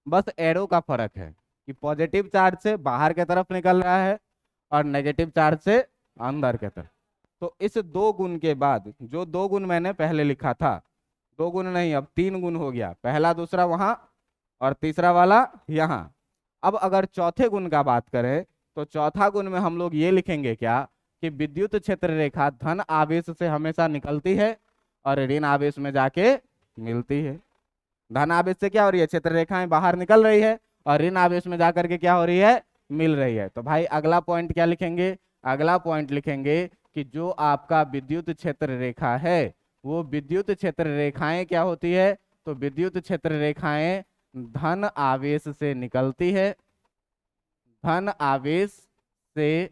बस एरो का फर्क है कि पॉजिटिव चार्ज से बाहर के तरफ निकल रहा है और नेगेटिव चार्ज से अंदर के तरफ। तो इस दो गुण के बाद, जो दो गुण मैंने पहले लिखा था, दो गुण नहीं अब तीन गुण हो गया, पहला दूसरा वहां और तीसरा वाला यहाँ। अब अगर चौथे गुण का बात करें तो चौथा गुण में हम लोग ये लिखेंगे क्या कि विद्युत क्षेत्र रेखा धन आवेश से हमेशा निकलती है और ऋण आवेश में जाके मिलती है। धन आवेश से क्या हो रही है? क्षेत्र रेखाएं बाहर निकल रही है और ऋण आवेश में जाकर के क्या हो रही है? मिल रही है। तो भाई अगला पॉइंट क्या लिखेंगे? अगला पॉइंट लिखेंगे कि जो आपका विद्युत क्षेत्र रेखा है वो विद्युत क्षेत्र रेखाएं क्या होती है? तो विद्युत क्षेत्र रेखाएं धन आवेश से निकलती है, धन आवेश से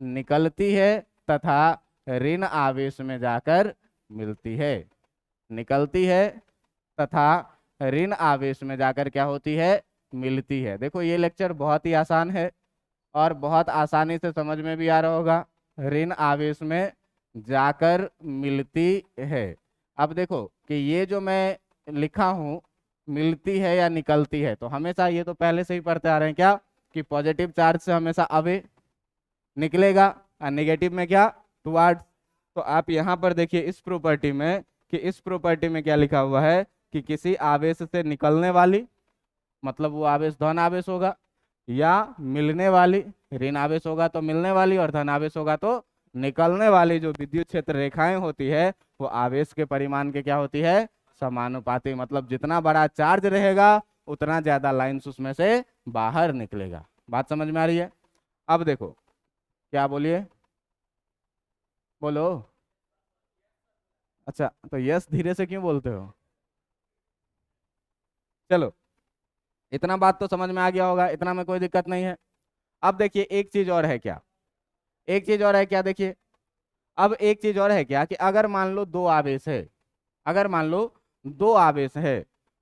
निकलती है तथा ऋण आवेश में जाकर मिलती है, निकलती है तथा ऋण आवेश में जाकर क्या होती है? मिलती है। देखो ये लेक्चर बहुत ही आसान है और बहुत आसानी से समझ में भी आ रहा होगा। ऋण आवेश में जाकर मिलती है। अब देखो कि ये जो मैं लिखा हूं मिलती है या निकलती है, तो हमेशा ये तो पहले से ही पढ़ते आ रहे हैं क्या कि पॉजिटिव चार्ज से हमेशा अवे निकलेगा और नेगेटिव में क्या? टुवार्ड्स। तो आप यहाँ पर देखिए इस प्रॉपर्टी में, कि इस प्रॉपर्टी में क्या लिखा हुआ है कि किसी आवेश से निकलने वाली, मतलब वो आवेश धन आवेश होगा, या मिलने वाली, ऋण आवेश होगा तो मिलने वाली, और धन आवेश होगा तो निकलने वाली जो विद्युत क्षेत्र रेखाएं होती है वो आवेश के परिमाण के क्या होती है, समानुपाती। मतलब जितना बड़ा चार्ज रहेगा उतना ज्यादा लाइन्स उसमें से बाहर निकलेगा। बात समझ में आ रही है? अब देखो, क्या बोलिए, बोलो। अच्छा, तो यस धीरे से क्यों बोलते हो? चलो, इतना बात तो समझ में आ गया होगा, इतना में कोई दिक्कत नहीं है। अब देखिए एक चीज और है क्या, एक चीज और है क्या, देखिए अब एक चीज और है क्या, कि अगर मान लो दो आवेश है, अगर मान लो दो आवेश है,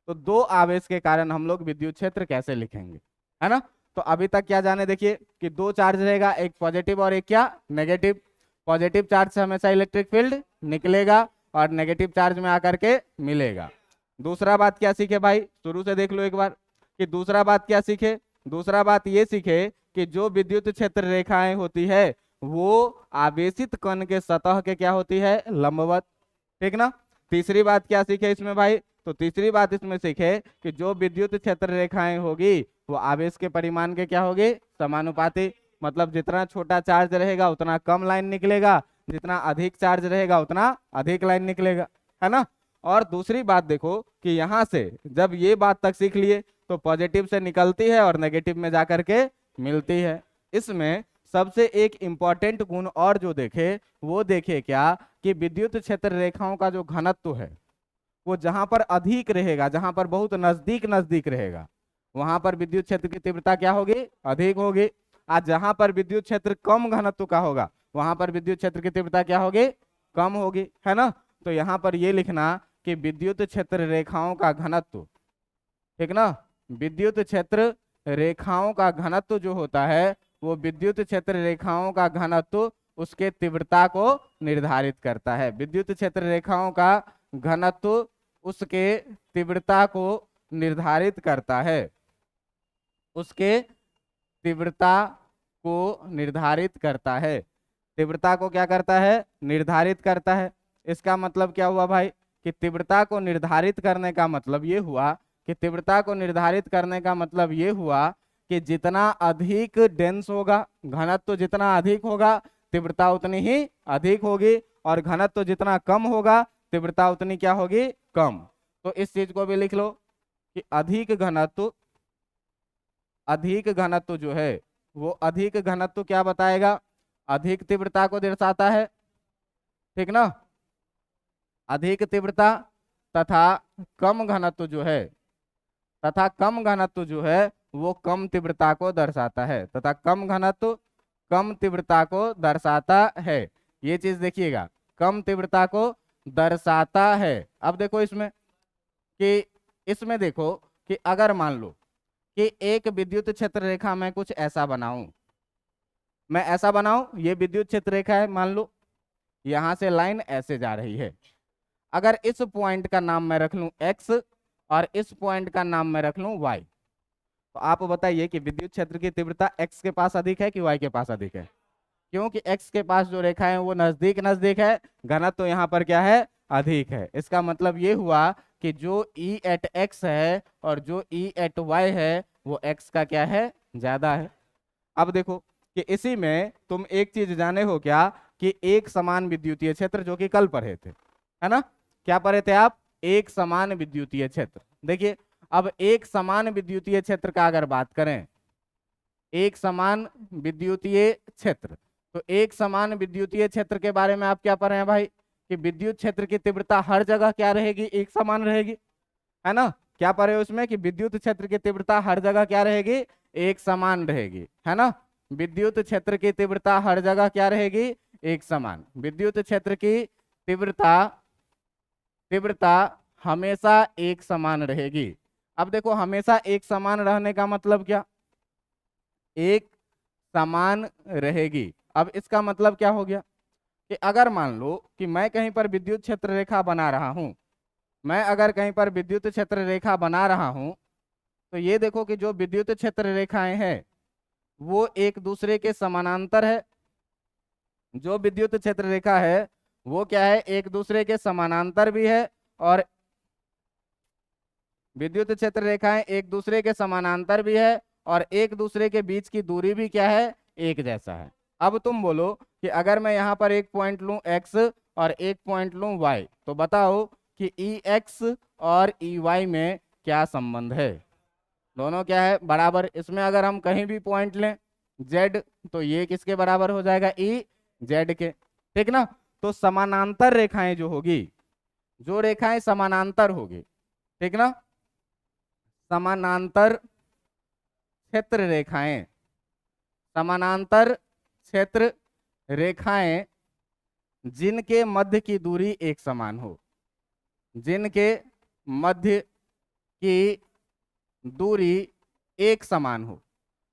तो दो आवेश के कारण हम लोग विद्युत क्षेत्र कैसे लिखेंगे, है ना? तो अभी तक क्या जाने, देखिए कि दो चार्ज रहेगा, एक पॉजिटिव और एक क्या, नेगेटिव। पॉजिटिव चार्ज से हमेशा इलेक्ट्रिक फील्ड निकलेगा और नेगेटिव चार्ज में आकर के मिलेगा। दूसरा बात क्या सीखे भाई, शुरू से देख लो एक बार, कि दूसरा बात क्या सीखे, दूसरा बात ये सीखे कि जो विद्युत क्षेत्र रेखाएं होती है वो आवेशित कण के सतह के क्या होती है, लंबवत। ठीक ना? तीसरी बात क्या सीखे इसमें भाई, तो तीसरी बात इसमें सीखे कि जो विद्युत क्षेत्र रेखाएं होगी वो आवेश के परिमाण के क्या होगी, समानुपाती। मतलब जितना छोटा चार्ज रहेगा उतना कम लाइन निकलेगा, जितना अधिक चार्ज रहेगा उतना अधिक लाइन निकलेगा, है ना? और दूसरी बात देखो कि यहाँ से जब ये बात तक सीख लिए तो पॉजिटिव से निकलती है और नेगेटिव में जाकर के मिलती है। इसमें सबसे एक इंपॉर्टेंट गुण और जो देखे वो देखे क्या, कि विद्युत क्षेत्र रेखाओं का जो घनत्व है वो जहां पर अधिक रहेगा, जहां पर बहुत नजदीक नजदीक रहेगा, वहां पर विद्युत क्षेत्र की तीव्रता क्या होगी, अधिक होगी। आज जहां पर विद्युत क्षेत्र कम घनत्व का होगा वहां पर विद्युत क्षेत्र की तीव्रता क्या होगी, कम होगी, है ना? तो यहाँ पर ये लिखना कि विद्युत क्षेत्र रेखाओं का घनत्व, ठीक ना, विद्युत क्षेत्र रेखाओं का घनत्व जो होता है वो विद्युत क्षेत्र रेखाओं का घनत्व उसके तीव्रता को निर्धारित करता है। विद्युत क्षेत्र रेखाओं का घनत्व उसके तीव्रता को निर्धारित करता है, उसके तीव्रता को निर्धारित करता है, तीव्रता को क्या करता है, निर्धारित करता है। इसका मतलब क्या हुआ भाई, कि तीव्रता को निर्धारित करने का मतलब ये हुआ, कि तीव्रता को निर्धारित करने का मतलब ये हुआ कि जितना अधिक डेंस होगा, घनत्व जितना अधिक होगा तीव्रता उतनी ही अधिक होगी, और घनत्व जितना कम होगा तीव्रता उतनी क्या होगी, कम। तो इस चीज को भी लिख लो कि अधिक घनत्व जो है वो अधिक घनत्व क्या बताएगा, अधिक तीव्रता को दर्शाता है, ठीक ना? अधिक तीव्रता तथा कम घनत्व जो है, तथा कम घनत्व जो है वो कम तीव्रता को दर्शाता है, तथा कम घनत्व कम तीव्रता को दर्शाता है। ये चीज देखिएगा, कम तीव्रता को दर्शाता है। अब देखो इसमें, कि इसमें देखो कि अगर मान लो कि एक विद्युत क्षेत्र रेखा मैं कुछ ऐसा बनाऊं, मैं ऐसा बनाऊं, ये विद्युत क्षेत्र रेखा है, मान लो यहां से लाइन ऐसे जा रही है। अगर इस पॉइंट का नाम मैं रख लूं एक्स और इस पॉइंट का नाम मैं रख लूं वाई, तो आप बताइए कि विद्युत क्षेत्र की तीव्रता एक्स के पास अधिक है कि वाई के पास अधिक है? क्योंकि एक्स के पास जो रेखा है वो नजदीक नजदीक है, घनत्व तो यहाँ पर क्या है, अधिक है। इसका मतलब ये हुआ कि जो ई एट एक्स है और जो ई एट वाई है वो एक्स का क्या है, ज्यादा है। अब देखो कि इसी में तुम एक चीज जाने हो क्या, कि एक समान विद्युतीय क्षेत्र, जो कि कल पढ़े थे, है ना? क्या पढ़े थे आप, एक समान विद्युतीय क्षेत्र। देखिए अब एक समान विद्युतीय क्षेत्र का अगर बात करें, एक समान विद्युतीय क्षेत्र, तो एक समान विद्युतीय क्षेत्र के बारे में आप क्या पढ़ रहे हैं भाई, कि विद्युत क्षेत्र की तीव्रता हर जगह क्या रहेगी, एक समान रहेगी, है ना? क्या पढ़े उसमें, कि विद्युत क्षेत्र की तीव्रता हर जगह क्या रहेगी, एक समान रहेगी, है ना? विद्युत क्षेत्र की तीव्रता हर जगह क्या रहेगी, एक समान। विद्युत क्षेत्र की तीव्रता तीव्रता हमेशा एक समान रहेगी। अब देखो हमेशा एक समान रहने का मतलब क्या, एक समान रहेगी। अब इसका मतलब क्या हो गया, कि अगर मान लो कि मैं कहीं पर विद्युत क्षेत्र रेखा बना रहा हूं, मैं अगर कहीं पर विद्युत क्षेत्र रेखा बना रहा हूं, तो ये देखो कि जो विद्युत क्षेत्र रेखाएं हैं वो एक दूसरे के समानांतर है, जो विद्युत क्षेत्र रेखा है वो क्या है, एक दूसरे के समानांतर भी है, और विद्युत क्षेत्र रेखाएं एक दूसरे के समानांतर भी है, और एक दूसरे के बीच की दूरी भी क्या है, एक जैसा है। अब तुम बोलो कि अगर मैं यहाँ पर एक पॉइंट लूं x और एक पॉइंट लूं y, तो बताओ कि ex और ey में क्या संबंध है। दोनों क्या है, बराबर। इसमें अगर हम कहीं भी पॉइंट लें z, तो ये किसके बराबर हो जाएगा, ई जेड के, ठीक ना। तो समानांतर रेखाएं जो होगी, जो रेखाएं समानांतर होगी, ठीक ना, समानांतर क्षेत्र रेखाएं, समानांतर क्षेत्र रेखाएं जिनके मध्य की दूरी एक समान हो, जिनके मध्य की दूरी एक समान हो,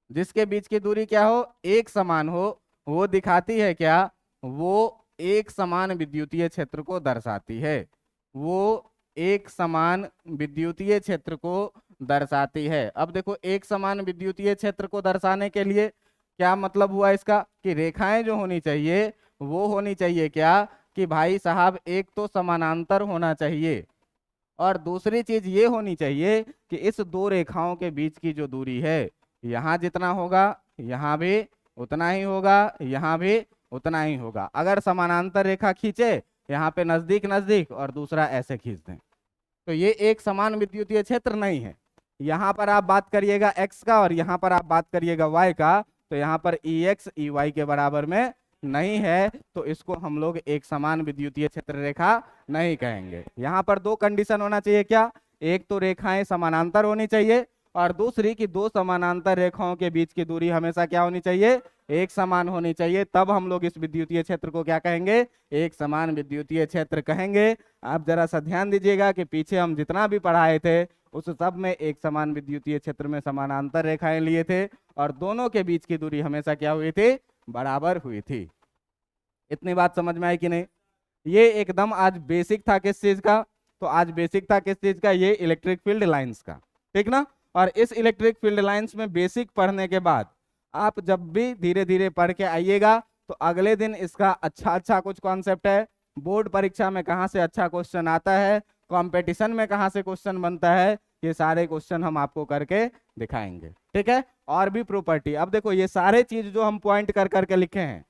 जिसके बीच की दूरी क्या हो, एक समान हो, वो दिखाती है क्या, वो एक समान विद्युतीय क्षेत्र को दर्शाती है, वो एक समान विद्युतीय क्षेत्र को दर्शाती है। अब देखो, एक समान विद्युतीय क्षेत्र को दर्शाने के लिए क्या मतलब हुआ इसका, कि रेखाएं जो होनी चाहिए वो होनी चाहिए क्या, कि भाई साहब एक तो समानांतर होना चाहिए, और दूसरी चीज ये होनी चाहिए कि इस दो रेखाओं के बीच की जो दूरी है, यहाँ जितना होगा यहाँ भी उतना ही होगा, यहाँ भी उतना ही होगा। अगर समानांतर रेखा खींचे यहाँ पे नजदीक नजदीक और दूसरा ऐसे खींच दें, तो ये एक समान विद्युतीय क्षेत्र नहीं है। यहाँ पर आप बात करिएगा x का और यहाँ पर आप बात करिएगा y का, तो यहाँ पर ex ey के बराबर में नहीं है, तो इसको हम लोग एक समान विद्युतीय क्षेत्र रेखा नहीं कहेंगे। यहाँ पर दो कंडीशन होना चाहिए क्या, एक तो रेखाएं समानांतर होनी चाहिए, और दूसरी कि दो समानांतर रेखाओं के बीच की दूरी हमेशा क्या होनी चाहिए, एक समान होनी चाहिए, तब हम लोग इस विद्युतीय क्षेत्र को क्या कहेंगे, एक समान विद्युतीय क्षेत्र कहेंगे। आप जरा सा ध्यान दीजिएगा कि पीछे हम जितना भी पढ़ाए थे उस सब में एक समान विद्युतीय क्षेत्र में समानांतर रेखाएं लिए थे, और दोनों के बीच की दूरी हमेशा क्या हुई थी, बराबर हुई थी। इतनी बात समझ में आई कि नहीं। ये एकदम आज बेसिक था किस चीज का, तो आज बेसिक था किस चीज का, ये इलेक्ट्रिक फील्ड लाइंस का, ठीक ना। और इस इलेक्ट्रिक फील्ड लाइंस में बेसिक पढ़ने के बाद आप जब भी धीरे धीरे पढ़ के आइएगा, तो अगले दिन इसका अच्छा अच्छा कुछ कॉन्सेप्ट है, बोर्ड परीक्षा में कहाँ से अच्छा क्वेश्चन आता है, कंपटीशन में कहाँ से क्वेश्चन बनता है, ये सारे क्वेश्चन हम आपको करके दिखाएंगे, ठीक है। और भी प्रॉपर्टी, अब देखो ये सारे चीज जो हम पॉइंट कर करके लिखे हैं,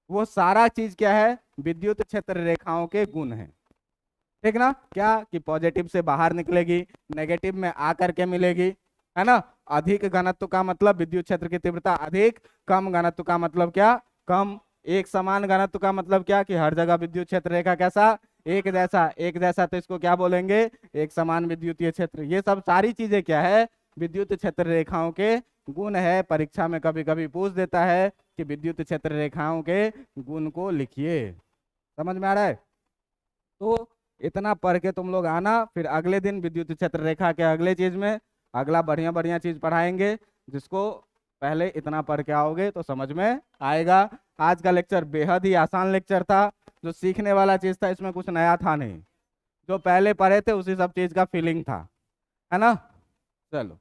वो सारा चीज क्या है, विद्युत क्षेत्र रेखाओं के गुण है, ठीक ना। क्या कि पॉजिटिव से बाहर निकलेगी, नेगेटिव में आकर के मिलेगी, है ना। अधिक घनत्व का मतलब विद्युत क्षेत्र की तीव्रता अधिक, कम घनत्व का मतलब क्या, कम, एक समान घनत्व का मतलब क्या, कि हर जगह विद्युत क्षेत्र रेखा कैसा, एक जैसा, एक जैसा, तो इसको क्या बोलेंगे, एक समान विद्युतीय क्षेत्र। ये सब सारी चीजें क्या है, विद्युत क्षेत्र रेखाओं के गुण है। परीक्षा में कभी कभी पूछ देता है कि विद्युत क्षेत्र रेखाओं के गुण को लिखिए। समझ में आ रहा है। तो इतना पढ़ के तुम लोग आना, फिर अगले दिन विद्युत क्षेत्र रेखा के अगले चीज में अगला बढ़िया बढ़िया चीज पढ़ाएंगे, जिसको पहले इतना पढ़ के आओगे तो समझ में आएगा। आज का लेक्चर बेहद ही आसान लेक्चर था, जो सीखने वाला चीज था, इसमें कुछ नया था नहीं, जो पहले पढ़े थे उसी सब चीज का फीलिंग था, है ना। चलो।